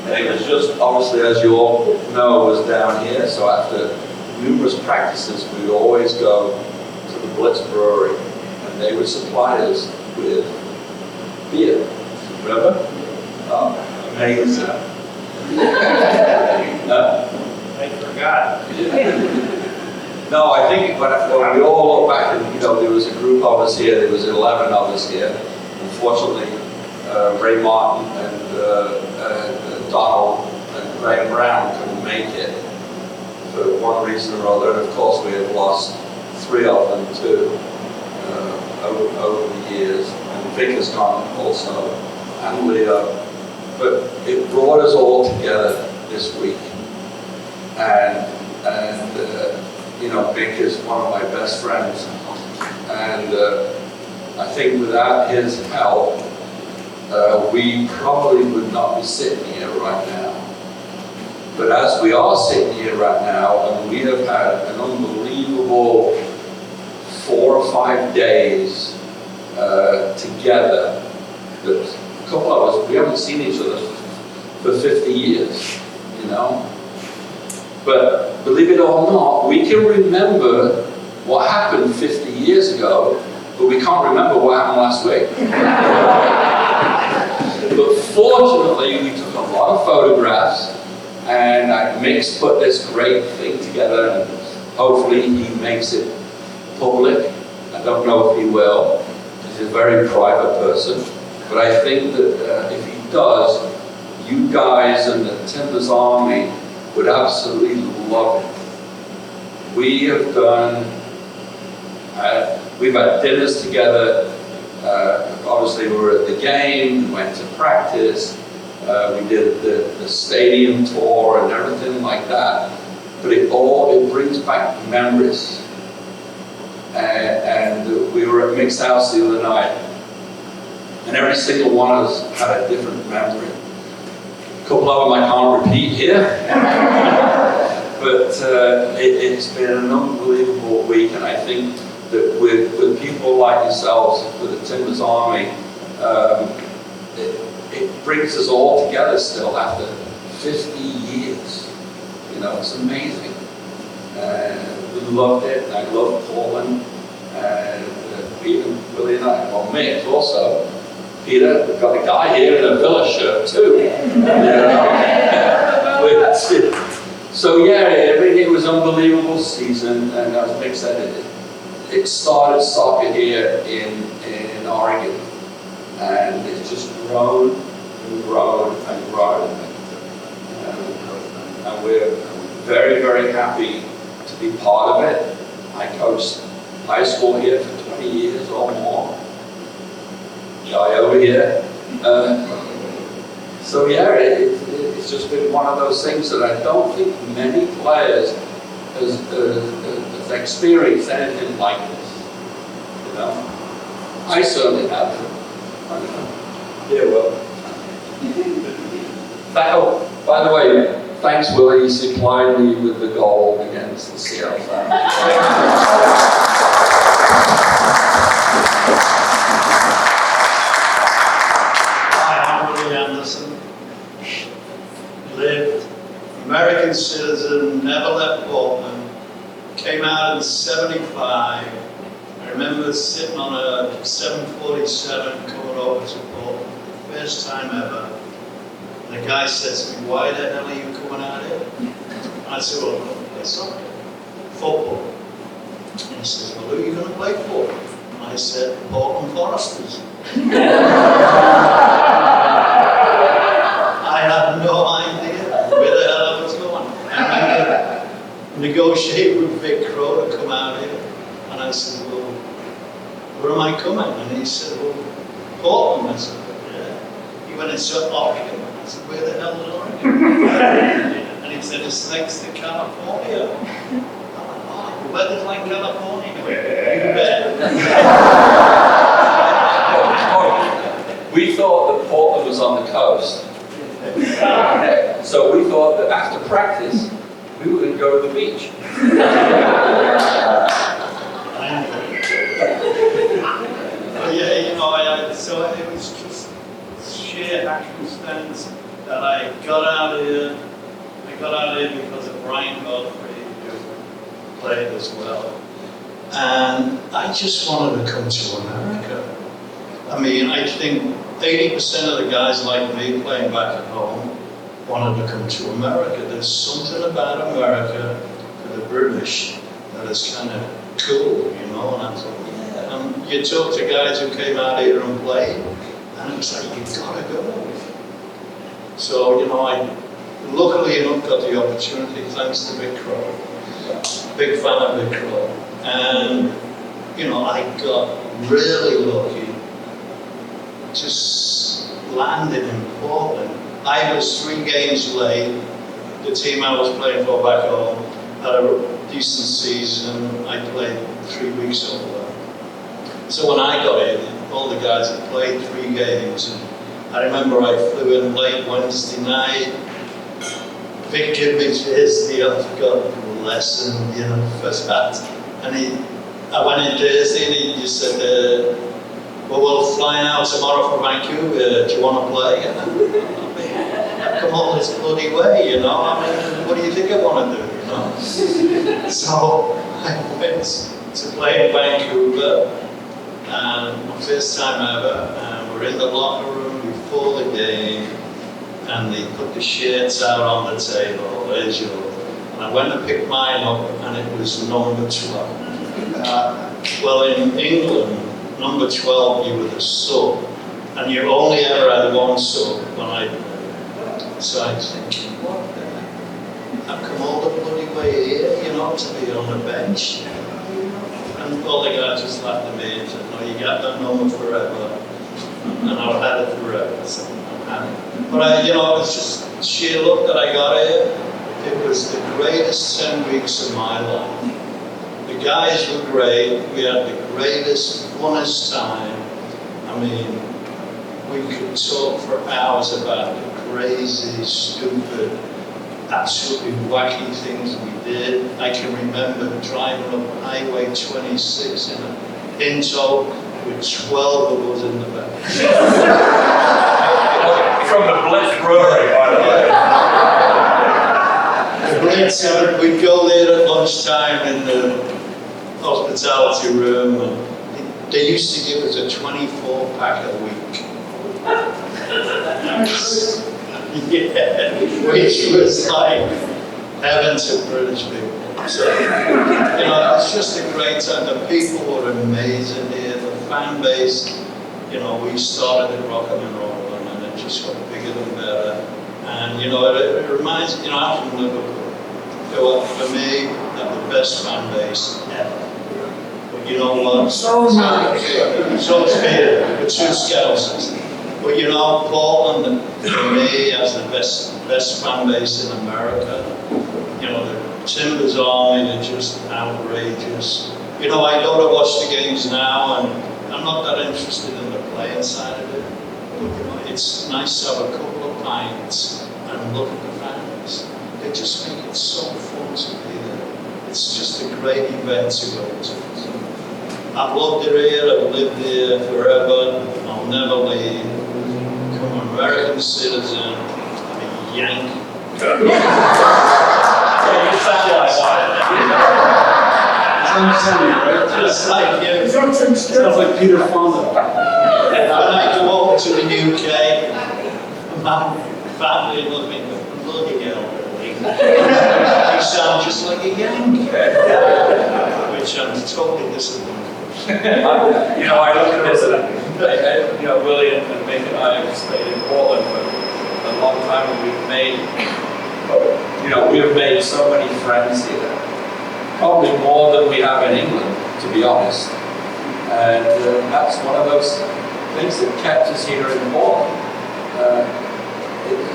And it was just, obviously, as you all know, was down here, so after numerous practices, we would always go to the Blitz Brewery, and they would supply us with beer. Remember? Oh, amazing. I forgot. No, I think when we all look back, and there was a group of us here, there was 11 of us here. Unfortunately, Ray Martin and Donald and Graham Brown couldn't make it for one reason or other. And of course, we have lost 3 of them too over the years. And Vic has gone also, and Leo. But it brought us all together this week. And Mick is one of my best friends. And I think without his help, we probably would not be sitting here right now. But as we are sitting here right now, and we have had an unbelievable 4 or 5 days together, that a couple of us, we haven't seen each other for 50 years, But believe it or not, we can remember what happened 50 years ago, but we can't remember what happened last week. But fortunately, we took a lot of photographs, and Mick's put this great thing together, and hopefully he makes it public. I don't know if he will. He's a very private person, but I think that if he does, you guys and the Timbers Army would absolutely love it. We have done, we've had dinners together. Obviously, we were at the game, we went to practice, we did the stadium tour and everything like that. But it brings back memories. And we were at Mick's house the other night, and every single one of us had a different memory. A couple of them I can't repeat here, but it's been an unbelievable week, and I think that with people like yourselves, with the Timbers Army, it brings us all together still after 50 years. It's amazing. We loved it, and I love Poland, and even Willie and I, well, Mick also. Peter, we've got a guy here in a Villa shirt too. So yeah, it was an unbelievable season, and as Mick said, it started soccer here in Oregon, and it's just grown and grown and grown. And we're very, very happy to be part of it. I coached high school here for 20 years or more. Guy over here. So yeah, it's just been one of those things that I don't think many players has experienced anything like this. I certainly haven't. Yeah, well. By the way, thanks Willie, you supplied me with the goal against the Seattle Sound. Lived, American citizen, never left Portland, came out in '75. I remember sitting on a 747 coming over to Portland, first time ever. And the guy says to me, why the hell are you coming out here? I said, well, I'm going to play soccer, football. And he says, well, who are you going to play for? And I said, Portland Foresters. I had no idea where the hell I was going. And I negotiated with Vic Crow to come out here. And I said, well, where am I coming? And he said, well, Portland. I said, yeah. He went and said, Oregon. I said, where the hell is Oregon? And he said, it's next to California. I'm like, oh, the weather's like California. You bet. We thought that Portland was on the coast. So we thought that after practice, we were going to go to the beach. Yeah, you know, so it was just sheer happenstance that I got out here. I got out here because of Brian Godfrey, who played as well. And I just wanted to come to America. I mean, I think 80% of the guys like me playing back at home wanted to come to America. There's something about America for the British that is kind of cool, you know, and I thought, yeah. And you talk to guys who came out here and played, and it's like, you've got to go. So, you know, I luckily enough got the opportunity thanks to Big Crow. Big fan of Big Crow. And, you know, I got really lucky just landing in Portland. I was 3 games late. The team I was playing for back home had a decent season. I played 3 weeks over. So when I got in, all the guys had played 3 games. And I remember I flew in late Wednesday night. Vic gave me his deal, God bless him, you know, first that. And I went in Thursday and he just said, well, we're flying out tomorrow for Vancouver. Do you want to play? And I mean, I've come all this bloody way, you know. I mean, what do you think I want to do, you know? So I went to play in Vancouver, and my first time ever. And we're in the locker room before the game, and they put the shirts out on the table. There's yours. And I went to pick mine up, and it was number 12. Well, in England, number 12, you were the sub, and you only ever had 1 sub when so I was thinking, what the heck? I've come all the bloody way here, you know, to be on the bench. And all the guys just laughed at me and said, no, you got that number forever. And I've had it forever, so I'm happy. But you know, it was just sheer luck that I got here. It was the greatest 10 weeks of my life. The guys were great. We had the greatest, funnest time. I mean, we could talk for hours about the crazy, stupid, absolutely wacky things we did. I can remember driving up Highway 26 in a Pinto with 12 of us in the back. From the Blitz Brewery, by the way. The Blitz, we'd go there at lunchtime in the hospitality room, and they used to give us a 24-pack a week. Yeah, which was like heaven to British people. So, you know, it's just a great time. The people were amazing here. The fan base, you know, we started at Rock and Roll, and it just got bigger and better. And, you know, it reminds me, you know, I'm from Liverpool. So, for me, have the best fan base ever. But you know what? So nice. So it's here, the 2 Scouts. But you know, Portland, for me, has the best fan base in America. You know, the Timbers Army, they're just outrageous. You know, I go to watch the games now, and I'm not that interested in the playing side of it. But, you know, it's nice to have a couple of pints and look at the fans. They just make it so fun to be there. It's just a great event to go to. So, I've loved it here, I've lived here forever, I'll never leave. I'm an American citizen, I'm a Yankee. Yeah, you sound like one. Just like you. Sounds like Peter Fonda. When I go over to the UK, my family love me, but bloody hell, really. You sound just like a Yankee, which I'm totally disappointed. You know, I look at this and, you know, Willie and Mick and I have stayed in Portland for a long time, and we've made, you know, we have made so many friends here. Probably more than we have in England, to be honest. And that's one of those things that kept us here in Portland.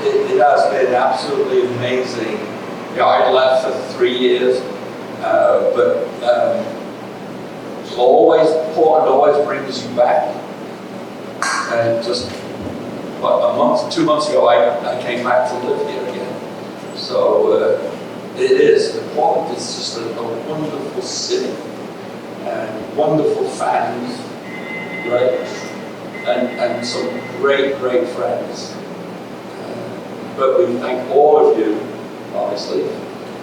It has been absolutely amazing. You know, I left for 3 years, but Portland always brings you back. And just a month, 2 months ago, I came back to live here again. So Portland is just a wonderful city, and wonderful fans, right? And some great friends. But we thank all of you, obviously.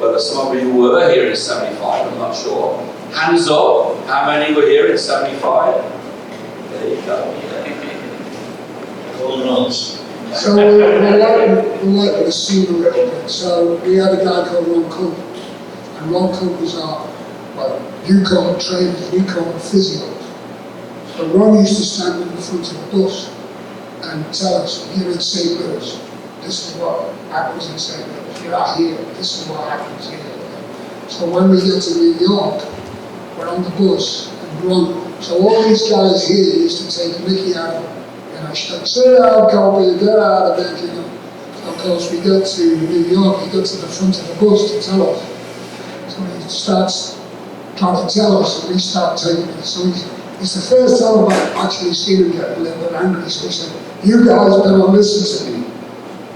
Whether some of you were here in 75, I'm not sure. Hands up, how many were here in 75? There you go. Golden Rose. So we like the scene a little bit. So we had a guy called Ron Cook, and Ron Cook was our, well, you call them trainers, we call them physios. So Ron used to stand in the front of the bus and tell us, here in St. Louis, this is what happens in St. Louis. You're out here, this is what happens here. So when we get to New York, we're on the bus and Ron, so all these guys here used to take Mickey out of them. And I said, sit down, Kobe, get out of it, you know. So of course we get to New York, he gets to the front of the bus to tell us. So he starts trying to tell us, and we start taking it. So it's the first time I've actually seen him get a little bit angry. So he said, you guys better listen to me.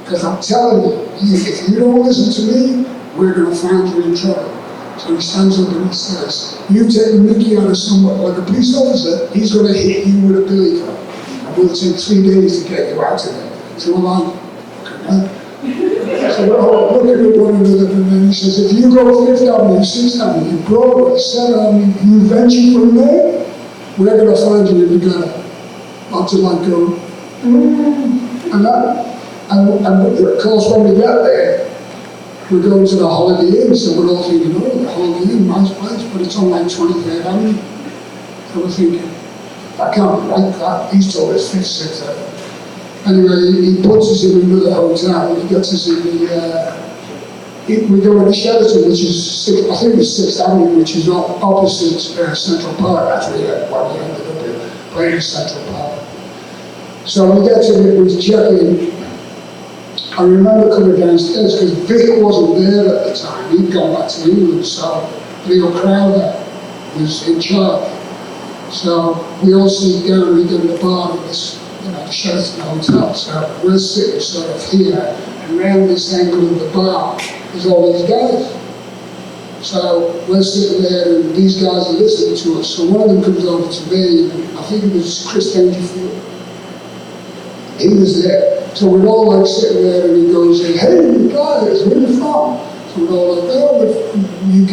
Because I'm telling you, if you don't listen to me, we're going to find you in trouble. So he stands up and he says, you take Mickey out of someone, like a police officer, he's going to hit you with a billy club. And we'll take 3 days to get you out of there. So I'm like, okay. So we're all looking at one another, and then he says, if you go 5th Avenue, 6th Avenue, Broadway, 7th Avenue, you venture from there, we're going to find you in the gutter. Until I go, and of course when we get there, we're going to the Holiday Inn, so we're all thinking, oh, the Holiday Inn, nice place, but it's on like 23rd Avenue. So we're thinking, I can't be like that, he's told us 5th, 6th Avenue. Anyway, he puts us in another hotel, and he gets us in we go to Sheraton, which is, I think it's 6th Avenue, which is opposite Central Park. That's where we ended up in, playing in Central Park. So we get to it, we check in. I remember coming downstairs, because Vic wasn't there at the time, he'd gone back to England, so Leo Crowder was in charge. So we all sit down, we go to the bar in this, the Sheraton Hotel, so we're sitting sort of here, and around this angle of the bar, there's all these guys. So we're sitting there and these guys are listening to us. So one of them comes over to me, and I think it was Chris Dangerfield. He was there. So we're all like sitting there and he goes, hey, you guys, where are you from? So we're all like, oh, we're from the UK.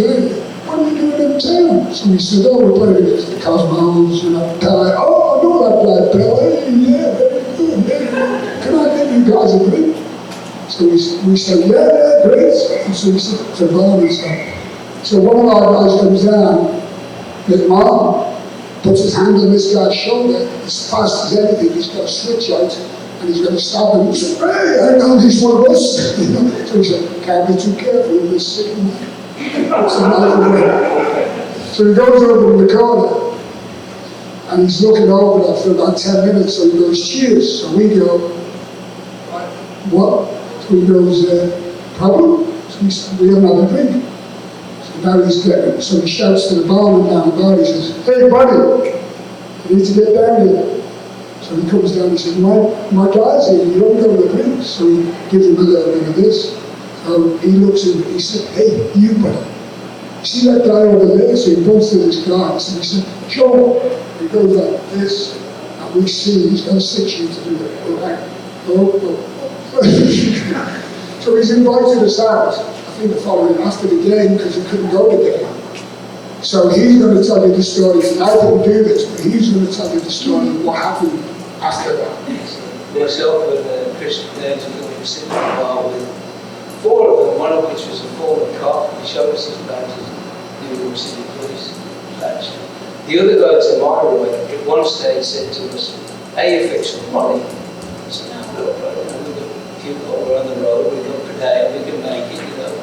What are you doing in town? So we said, oh, we're playing against the Cosmos, Pele. Oh, I know that guy, Pele. Yeah, very good, very good. Can I get you guys a drink? So we said, yeah, great. And so we said, to Barney, so one of our guys comes down, Mick puts his hand on this guy's shoulder, as fast as anything, he's got a switch out, and he's going to stop him. He said, hey, I know he's one of us. So he said, can't be too careful with this sick man. So he goes over in the corner, and he's looking over there for about 10 minutes, so he goes, cheers. So we go, what? So he goes, problem? So we said, we don't have a drink. So now he's getting, so he shouts to the barman down the bar, he says, hey buddy, you need to get down here. So he comes down and says, my guy's here, you don't go to the drink. So he gives him a little bit of this. So he looks at him, he said, hey, you buddy, you see that guy over there? So he points to this guy, so he said, Shawn. He goes like this, and we see he's got a 6 years to do that. So he's invited us out, I think the following after the game, because he couldn't go to the game. So he's going to tell you the story, and I didn't do this, but he's going to tell you the story of what happened after that. Myself and Chris Dangerfield we were sitting in the bar with 4 of them, one of which was a former cop. He showed us his badges, New York City Police badge. The other guy to my right, at one stage said to us, "Hey, you fix some money?" I said, "No, look, we've got a few over on the road, we've got per day, we can make it, you know."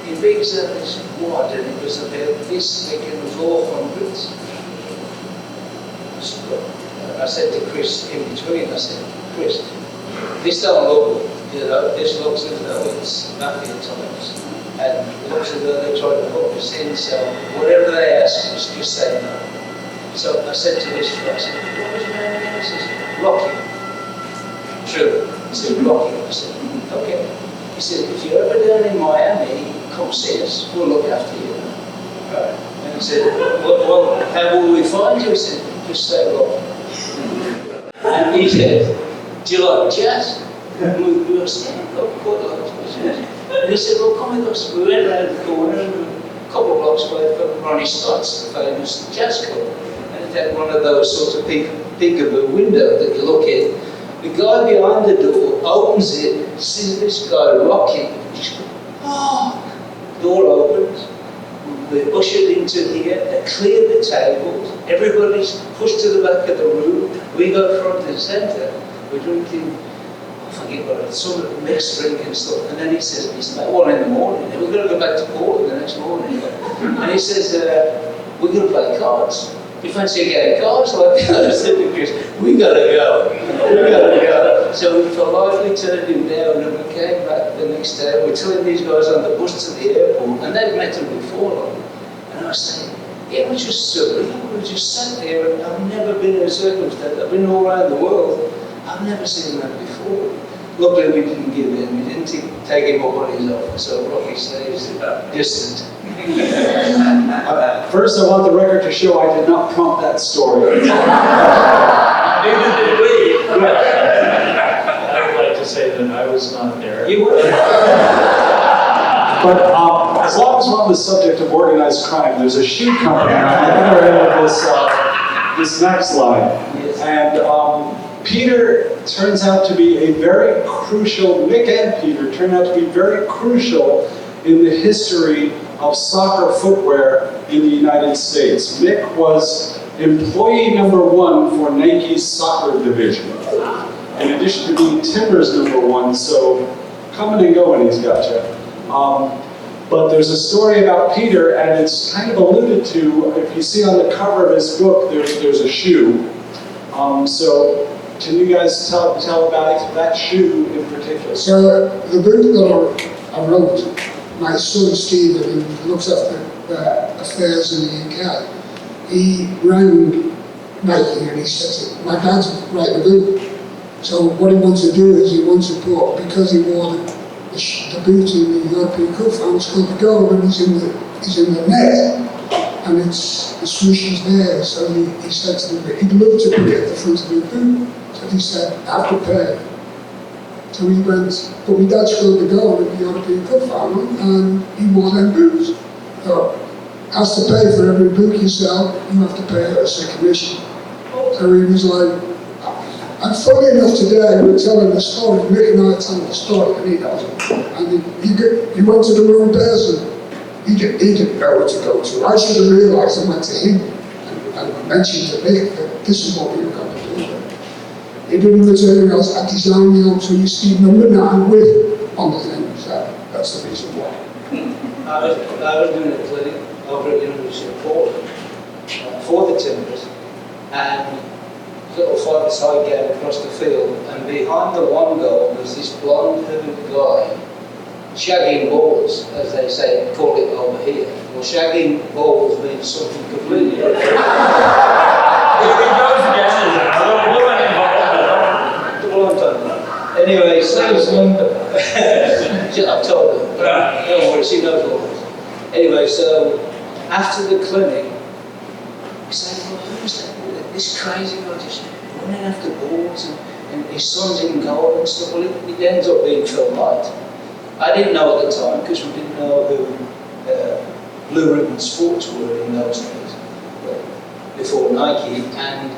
He bigs up and said, "What?" And it was about this big in the 400s. I said to Chris in between, I said, "Chris, this don't look, you know, this looks as though it's mafia times. And it looks as though they tried to hook us in, so whatever they ask us, just say no." So I said to this fellow, I said, "What was your name again?" He says, "Rocky." "True." He said, "Rocky." I said, "Okay." He said, "If you're ever down in Miami, come see us, we'll look after you." Right. And he said, well, how will we find you?" He said, "Just say Rocky." And he said, "Do you like jazz?" And we were saying, "Oh, quite like jazz." And he said, "Well, come with us." We went around the corner and a couple of blocks away from Ronnie Stott's, the famous jazz club. And it had one of those sorts of peekaboo window that you look in. The guy behind the door opens it, sees this guy rocking. He goes, "Oh!" Door opens. We're ushered into here. They clear the tables. Everybody's pushed to the back of the room. We go front and centre. We're drinking, I forget what it's, some mixed drink and stuff. And then he says, it's about 1 in the morning. And we're going to go back to Portland the next morning. And he says, "We're going to play cards. You fancy a game of cards?" Like I said to Chris, "We got to go. We got to go." So we politely turned him down and we came back the next day. We're telling these guys on the bus to the airport, and they'd met him before. And I was saying, it was just surreal. We just sat there, and I've never been in a circumstance. I've been all around the world. I've never seen that before. Luckily, we didn't give in. We didn't take him up on his offer, so Rocky stays distant. First, I want the record to show I did not prompt that story. Neither did we. I would like to say that I was not there. You were? But as long as we're on the subject of organized crime, there's a shoe company on the other end of this next line. Yes. And Peter turns out to be a very crucial, Mick and Peter turn out to be very crucial in the history of soccer footwear in the United States. Mick was employee #1 for Nike's soccer division, in addition to being Timber's #1, so coming and going he's got you. But there's a story about Peter, and it's kind of alluded to, if you see on the cover of his book, there's a shoe. So can you guys tell about that shoe in particular? So the book that I wrote, my son Stephen, who looks after affairs in the UK, he rang Nike and he said, "My dad's writing a book." So what he wants to do is he wants to put, because he wore the boot in the European Cup final, it's called the goal, and he's in the net, and the swoosh is there. So he said to me, he'd love to put it at the front of the boot. So he said, "I have to pay." So he went, but my dad scored the goal in the European Cup final, and he wore them boots. So, has to pay for every boot you sell, you have to pay us a commission. So he was like, and funny enough today, we were telling the story, Mick and I telling the story, and he knows it. And he went to the wrong person. He didn't know where to go to. I should have realised I went to him and mentioned to Mick that this is what we were going to do. He didn't return us at his own home, so you see number 9 with on the thing. So that's the reason why. I was doing a clinic over at the University of Portland for the Timbers, and little 5-a-side game across the field, and behind the one goal was this blonde-haired guy shagging balls, as they say, call it over here. Well, shagging balls means something completely different. Here he goes again, there's a little woman involved. Well, I've done that. Anyway, so I've told her, but don't worry, she knows all this. Anyway, so after the clinic, we said, "Well, who's that? This crazy guy just running after balls, and his son's in goal and stuff." Well, it ends up being Phil Knight. I didn't know at the time, because we didn't know who Blue Ribbon Sports were in those days, before Nike, and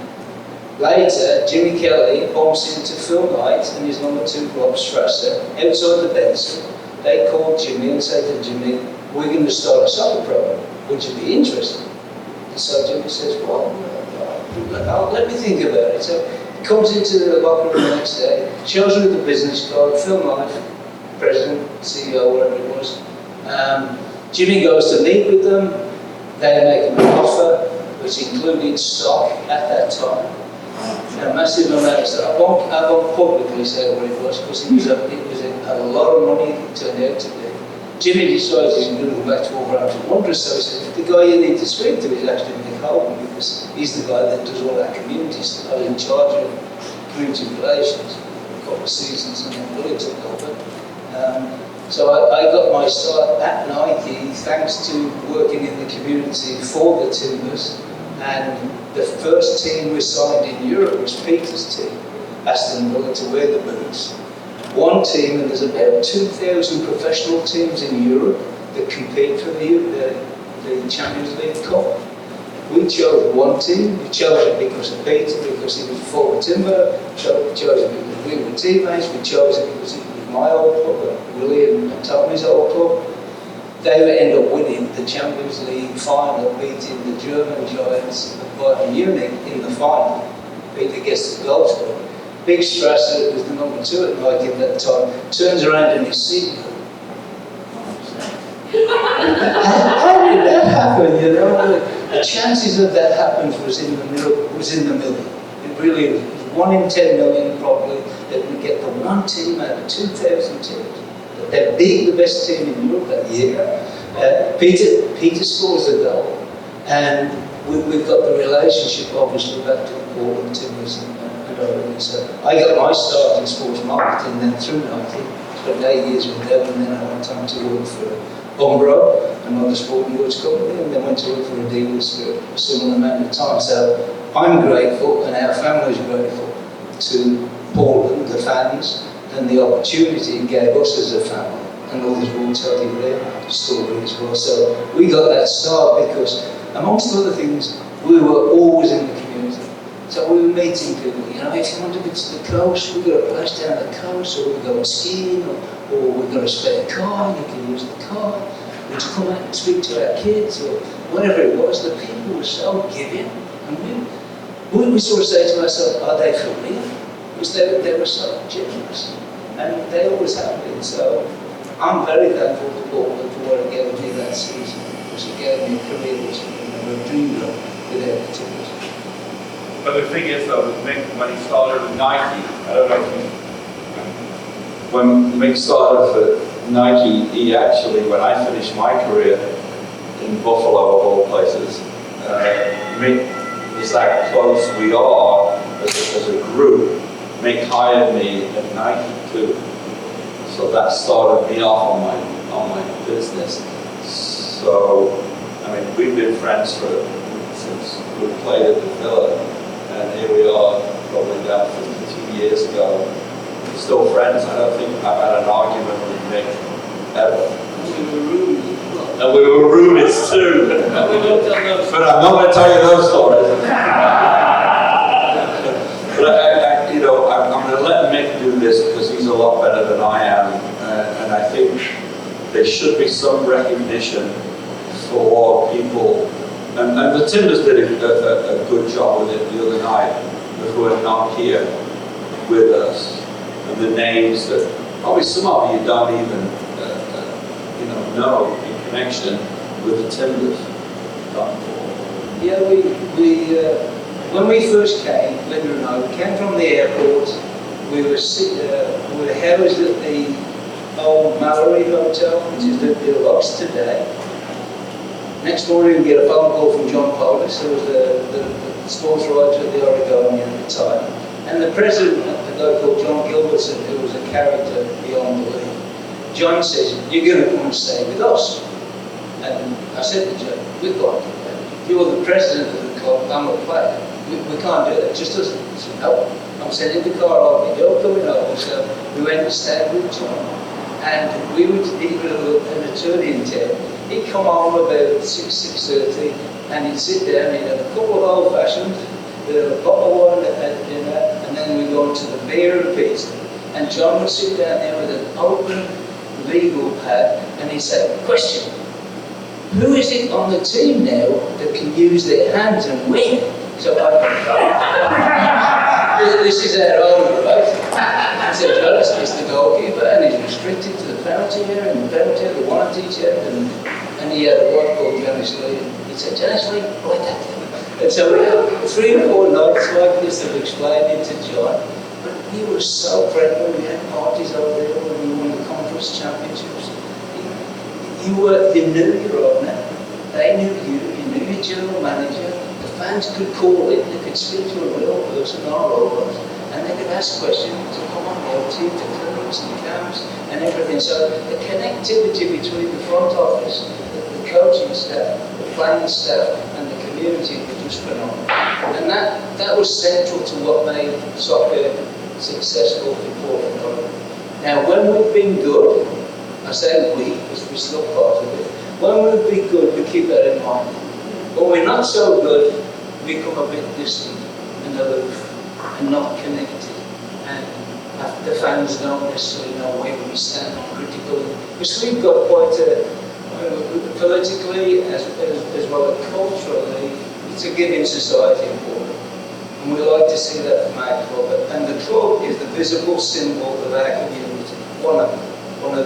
Later, Jimmy Kelly bumps into Phil Knight and his number 2 Rob Strasser outside the Benson. They called Jimmy and said to Jimmy, we're going to start a soccer program. Would you be interested? And so Jimmy says, well, let me think about it. So he comes into the locker room the next day, shows me the business card, Phil Knight, president, CEO, whatever it was. Jimmy goes to meet with them. They make him an offer, which included stock at that time. A massive amount of stuff. I won't publicly say what it was because it was a lot of money it turned out to be. Jimmy decides he's going to go back to Wolverhampton Wanderers, so he said, the guy you need to speak to is actually Mick Hoban because he's the guy that does all that community stuff. I was in charge of community relations for a couple of seasons and then Willie took over. So I got my start at Nike thanks to working in the community for the Timbers. And the first team we signed in Europe was Peter's team, Aston Villa, to wear the boots. One team, and there's about 2,000 professional teams in Europe that compete for the Champions League Cup. We chose one team. We chose it because of Peter, because he was a former Timber. We chose it because we were teammates. We chose it because it was my old club, Willie and Tony's old club. They would end up winning the Champions League final, beating the German giants of Bayern Munich in the final. Peter gets the goal scorer. Big Strasser, who was the number 2 at Nike at that time, turns around in his seat. How did that happen? You know, the chances of that happening was in the million. It really was 1 in 10 million probably that we get the one team out of 2,000 teams. They beat the best team in Europe that year. Peter scores the goal, and we've got the relationship obviously back to the Portland Timbers and everything. So I got my start in sports marketing, then through Nike, spent 8 years with them, and then I went on to work for Umbro, another sporting goods company, and then went to work for a dealers for a similar amount of time. So I'm grateful, and our family is grateful to Portland, the fans, and the opportunity it gave us as a family. And others will tell you their story as well. So we got that start because, amongst other things, we were always in the community. So we were meeting people, you know, if you want to go to the coast, we've got a place down the coast, or we go skiing, or we've got a spare car, you can use the car. Would you come out and speak to our kids, or whatever it was. The people were so giving. And we sort of say to ourselves, are they for real? Because they were so generous. And they always have been. So I'm very thankful to Portland for what it gave me that season, because it gave me a career which I never dreamed of without the Timbers. But the thing is, though, Mick, when he started with Nike, I don't know if When Mick started for Nike, he actually, when I finished my career in Buffalo, of all places, Mick was that close we are as a group. Mick hired me at Nike too. So that started me off on my business. So, I mean, we've been friends since we played at the Villa, and here we are, probably about 52 years ago. We're still friends. I don't think I've had an argument with Mick ever. And we were roomies too. But I'm not going to tell you those stories. But you know, I'm going to let Mick do this because he's a lot better than I am, and I think there should be some recognition for people. And the Timbers did a good job with it the other night, who are not here with us, and the names that probably some of you don't even know in connection with the Timbers. Yeah, when we first came, Linda and I, we came from the airport. We were housed at the old Mallory Hotel, which is the deluxe today. Next morning we get a phone call from John Polis, who was the sports writer at the Oregonian at the time. And the president, a guy called John Gilbertson, who was a character beyond belief. John says, you're going to come and stay with us. And I said to John, we've got to do that. You're the president of the club, I'm a player. We can't do that, it just doesn't. He said, no, I'm sending the car over, you're coming over. So we went to stay with John. And he was an attorney in town. He'd come home about 6:30, and he'd sit down, he'd have a couple of old fashions, the bottle of wine at dinner, and then we go to the beer and pizza. And John would sit down there with an open legal pad, and he'd say, question, who is it on the team now that can use their hands and win? So this is our owner, right? I said, John, it's the goalkeeper, and he's restricted to the penalty area, and the penalty area, the warranty check, and he had a whiteboard down his sleeve. He said, John, that's right, write that down. And so we had 3 or 4 nights like this of explaining to John. But he was so friendly. We had parties over there when we won the conference championships. You knew your owner, they knew you knew your general manager. The fans could call in, they could speak to a real person, our robots, and they could ask questions to come on the OT, to clinics and camps and everything. So the connectivity between the front office, the coaching staff, the playing staff, and the community was just phenomenal. And that was central to what made soccer successful in Portland. Now, when we've been good, I say we, because we're still part of it, when we've been good, we keep that in mind. When we're not so good, we become a bit distant and aloof and not connected. And the fans don't necessarily know where we stand on critical. Because we've got quite a, politically as well as culturally, it's a giving society in Portland. And we like to see that from our club. And the club is the visible symbol of our community, one of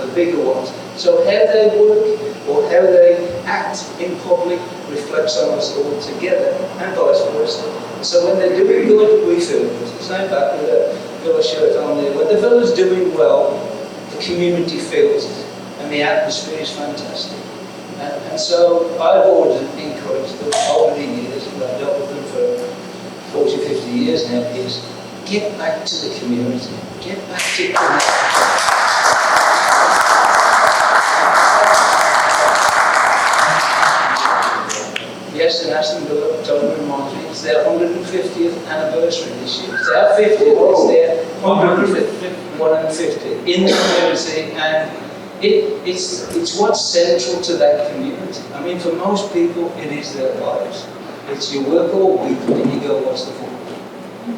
the bigger ones. So how they work or how they act in public reflects on us all together and vice versa. So when they're doing good, we feel good. Same back with a Villa shirt on there. When the Villa's doing well, the community feels it and the atmosphere is fantastic. And so I've always encouraged them over the years, and I've dealt with them for 40, 50 years now, is get back to the community. Get back to connect. Yes, and Aston Villa, Tony reminds me, it's their 150th anniversary this year. It's our 50th, it's their 150th in the community, and it's what's central to that community. I mean, for most people, it is their lives. It's you work all week and you go watch the football.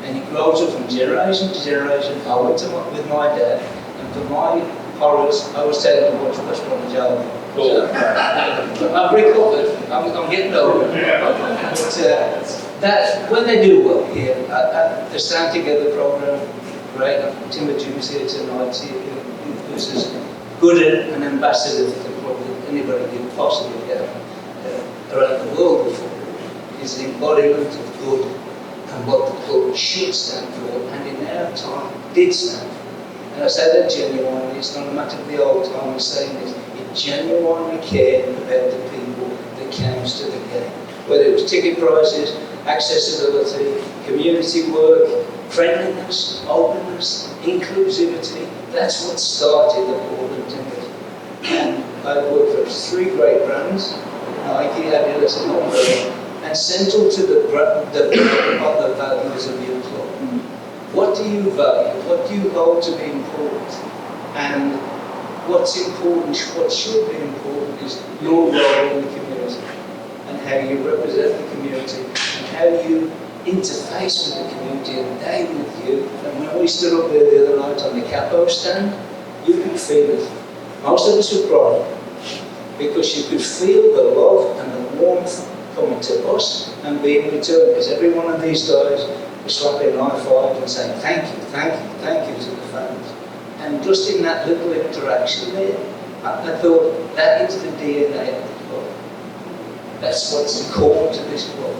And it grows up from generation to generation. I went to with my dad, and for my horrors, I was taken to watch West Bromwich Albion. I've recovered. I'm getting older. But when they do well here, the Stand Together program, right? Timber Jim's here tonight, who's as good an ambassador for the club that anybody could possibly get around the world before. Is the embodiment of good and what the club should stand for, and in our time did stand for. And I say that genuinely. It's not a matter of the old time I'm saying this. It genuinely cared about the people that came to the game. Whether it was ticket prices, accessibility, community work, friendliness, openness, inclusivity. That's what started the Portland Timbers. And I worked for 3 great brands, Nike, Adidas and Hoban, and central to the values of your club. What do you value? What do you hold to be important? And what's important, what should be important is your role in the community and how you represent the community and how you interface with the community and they with you. And when we stood up there the other night on the capo stand, you could feel it. Most of us were crying because you could feel the love and the warmth coming to us and being returned, because every one of these guys was slapping high five and saying thank you, thank you, thank you to the fans. And just in that little interaction there, I thought that is the DNA of the club. That's what's core to this club.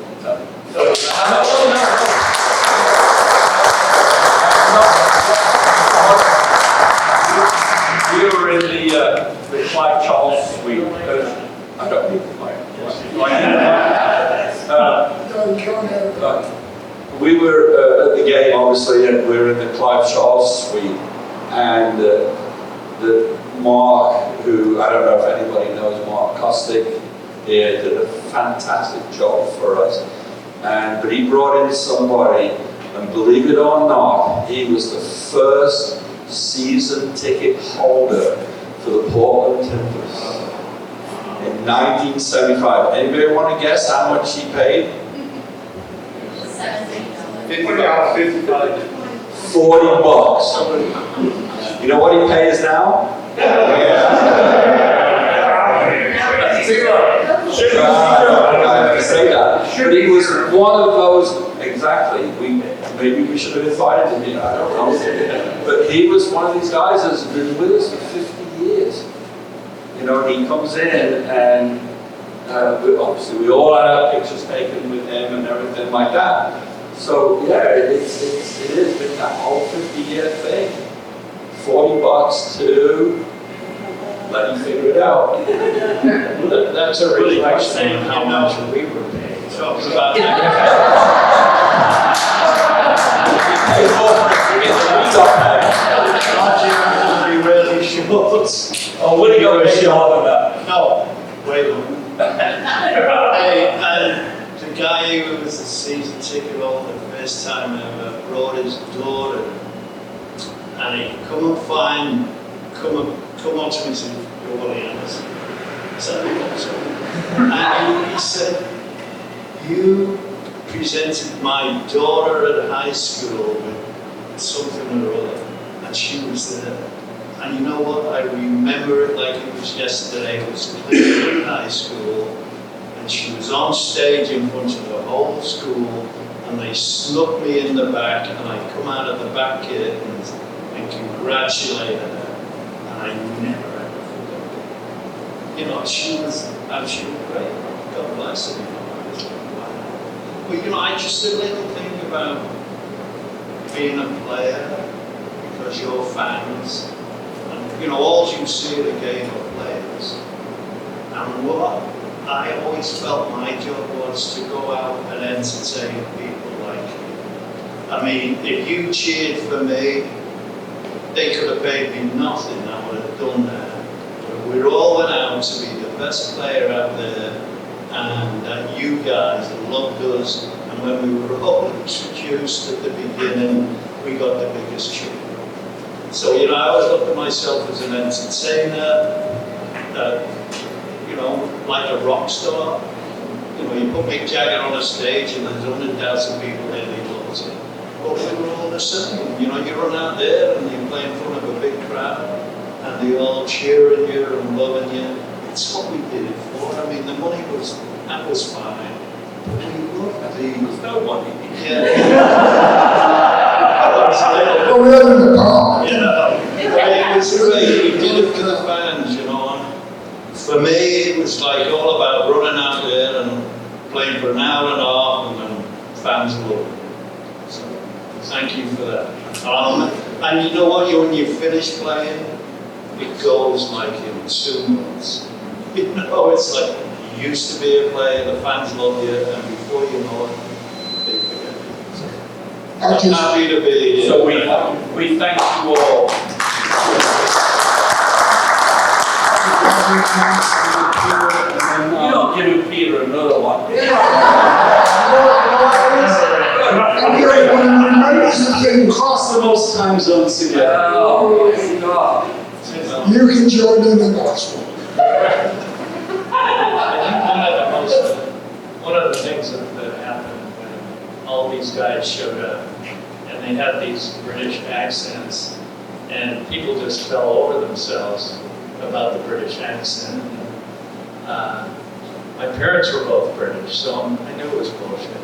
We were in the Clive Charles suite. I don't need the mic. We were at the game, obviously, and we were in the Clive Charles suite, and the Mark, who I don't know if anybody knows Mark Costick, he did a fantastic job for us. But he brought in somebody, and believe it or not, he was the first season ticket holder for the Portland Timbers in 1975. Anybody want to guess how much he paid? 70. $40. You know what he pays now? I say that. But he was one of those, exactly, maybe we should have invited him in, I don't know. But he was one of these guys that's been with us for 50 years. You know, he comes in and obviously we all had our pictures taken with him and everything like that. So yeah, it has been that whole 50-year thing. $40 to let you figure it out. That's a reflection of how much we were paid. Be really short. Oh, Willie got paid off on that. No, wait a minute. Hey, and the guy who was the season ticket holder the first time ever brought his daughter, and he come up to me and said, "You're Willie Anderson." So and he said, "You presented my daughter at high school with something or other, and she was there." And you know what? I remember it like it was yesterday. It was Cleveland High School, and she was on stage in front of the whole school, and they snuck me in the back, and I come out of the back curtains and congratulated her, and I never ever forgot it. You know, she was absolutely great. God bless her. I was like, wow. But you know, I just a little thing about being a player because you're fans. You know, all you see at a game of players. And what I always felt my job was to go out and entertain people like you. I mean, if you cheered for me, they could have paid me nothing, I would have done that. But we all went out to be the best player out there, and you guys loved us, and when we were all introduced at the beginning, we got the biggest cheer. So, you know, I always look at myself as an entertainer, you know, like a rock star. You know, you put Mick Jagger on a stage and there's 100,000 people there and he loves it. But we were all the same. You know, you run out there and you play in front of a big crowd and they all cheering you and loving you. It's what we did it for. I mean, the money that was fine. But we loved There's no money. Yeah. Oh, we had it in the car. You know, it was great. We did it for the fans, you know. And for me, it was like all about running out there and playing for an hour and a half, and then fans loved it. So, thank you for that. And you know what? When you finish playing, it goes like in 2 months. You know, it's like you used to be a player, the fans love you, and before you know it, they forget you. So, I'm happy to be here. So we thank you all. You don't give Peter another one. Across the most time zones together. Oh, my God. You can join in the next one. I think one of the things that happened when all these guys showed up, and they had these British accents, and people just fell over themselves about the British accent. My parents were both British, so I knew it was bullshit.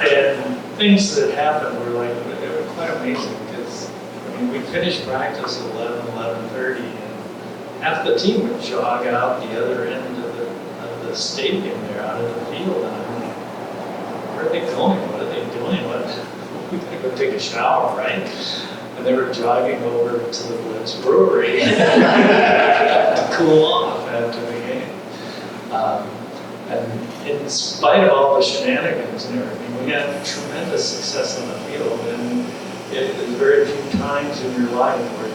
And things that happened were like, they were quite amazing, because I mean, we finished practice at 11:30, and half the team would jog out the other end of the stadium there, out of the field, and I'm like, where are they going? What are they doing? We gotta go take a shower, right? And they were jogging over to the Woods Brewery to cool off after the game. And in spite of all the shenanigans and everything, we had tremendous success on the field. And there's very few times in your life where you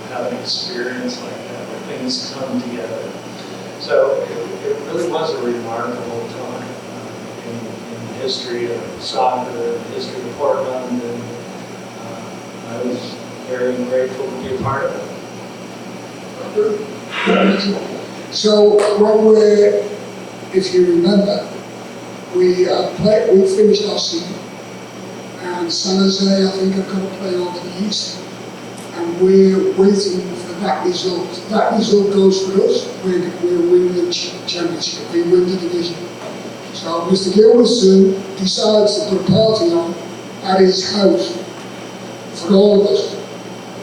have an experience like that, where things come together. So it really was a remarkable time in the history of soccer, in the history of Portland, and I was very grateful to be a part of it. So when we're if you remember, we finished our season, and San Jose, I think, have got to play over the East, and we're waiting for that result. If that result goes for us, we're winning the championship, we win the division. So Mr. Gilbertson decides to put a party on at his house for all of us.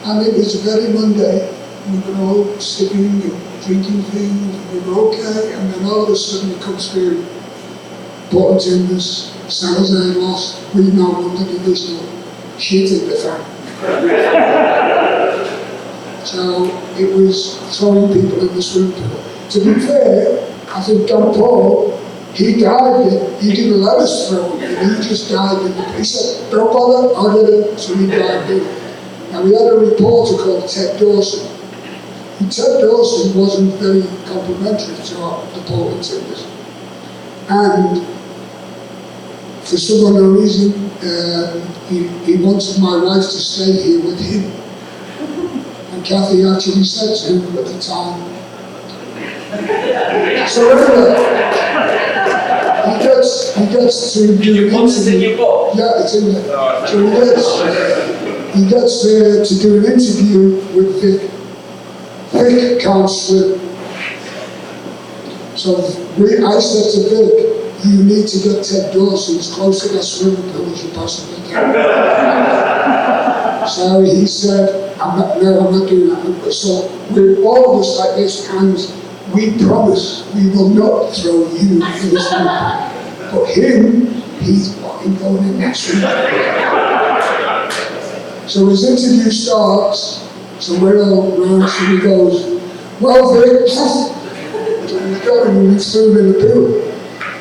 And it was very Monday. We were all sipping and drinking things, and we were okay, and then all of a sudden it comes through. Bottom Timbers, San Jose lost, we now won the divisional. Shit in the fan. So it was throwing people in the swimming pool. To be fair, I think Don Paul, he dived in, he didn't let us throw him, he just dived in. He said, don't bother, I'll get it, so he dived in. And we had a reporter called Ted Dawson. And Ted Dawson wasn't very complimentary to the Portland Timbers. And for some unknown reason, he wanted my wife to stay here with him. And Kathy actually said to him at the time. So anyway, he gets to do an interview. In your book? Yeah, it's in there. So he gets there to do an interview with Vic. Vic can't swim. So I said to Vic, you need to get Ted Dawson as close to that swimming pool as you possibly can. So he said, I'm not doing that. So we're all of us like this, and we promise we will not throw you in the swimming pool. But him, he's fucking going in that swimming pool. So his interview starts, so we're all around, so he goes, well, Vic, so we've got him and we threw him in the pool.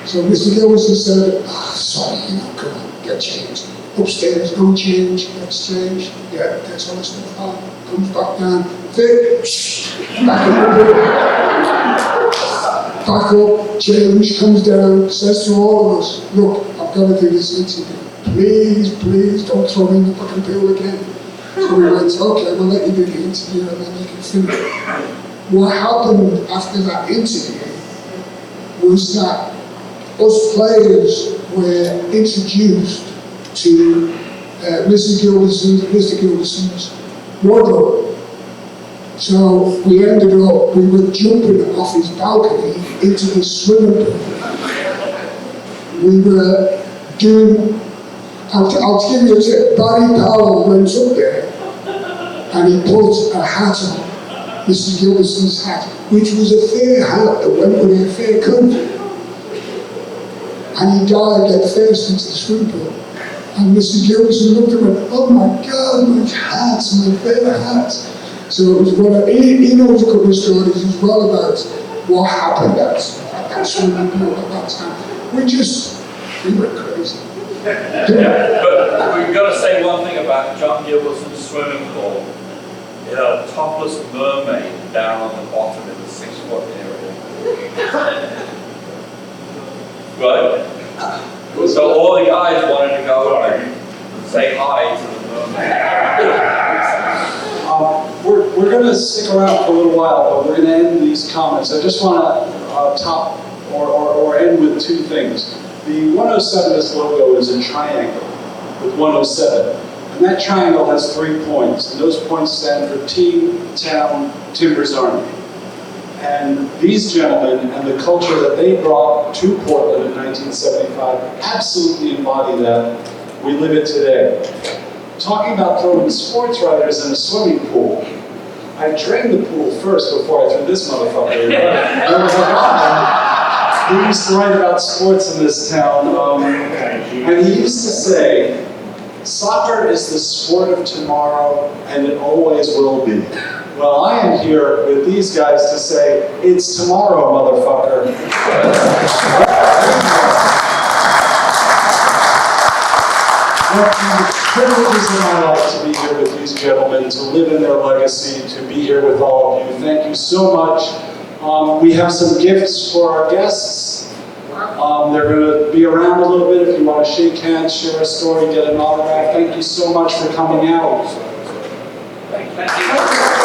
So Mr. Gilbertson said, sorry, come on, get changed. Upstairs, go change, let's change. Yeah, that's all it's fine. Comes back down, Vic, back in the pool. Back up, change, comes down, says to all of us, look, I've got to do this interview. Please, don't throw me in the fucking pool again. So we went, okay, we'll let you do the interview and then you can finish. What happened after that interview was that us players were introduced to Mr. Gilbertson's wardrobe. So we ended up, we were jumping off his balcony into the swimming pool. We were doing, I'll give you a tip, Barry Powell went up there and he put a hat on, Mr. Gilbertson's hat, which was a fair hat that went with a fair coat. And he dived head first into the swimming pool. And Mr. Gilbertson looked at him and went, oh my God, my hat, my favourite hat. So it was he knows a couple of stories as well about what happened at that swimming pool at that time. We went crazy. But we've got to say one thing about John Gilbertson's swimming pool. It had a topless mermaid down on the bottom in the 6-foot area. Right? So all the guys wanted to go and say hi to the mermaid. We're going to stick around for a little while, but we're going to end these comments. I just want to top or end with two things. The 107's logo is a triangle with 107. And that triangle has 3 points. And those points stand for Team, Town, Timbers, Army. And these gentlemen and the culture that they brought to Portland in 1975 absolutely embody that. We live it today. Talking about throwing sports riders in a swimming pool, I drained the pool first before I threw this motherfucker in. I was like, he used to write about sports in this town, and he used to say, soccer is the sport of tomorrow, and it always will be. Well, I am here with these guys to say, it's tomorrow, motherfucker. One of the privileges in my life to be here with these gentlemen, to live in their legacy, to be here with all of you. Thank you so much. We have some gifts for our guests. They're going to be around a little bit if you want to shake hands, share a story, get an autograph. Thank you so much for coming out. Thank you.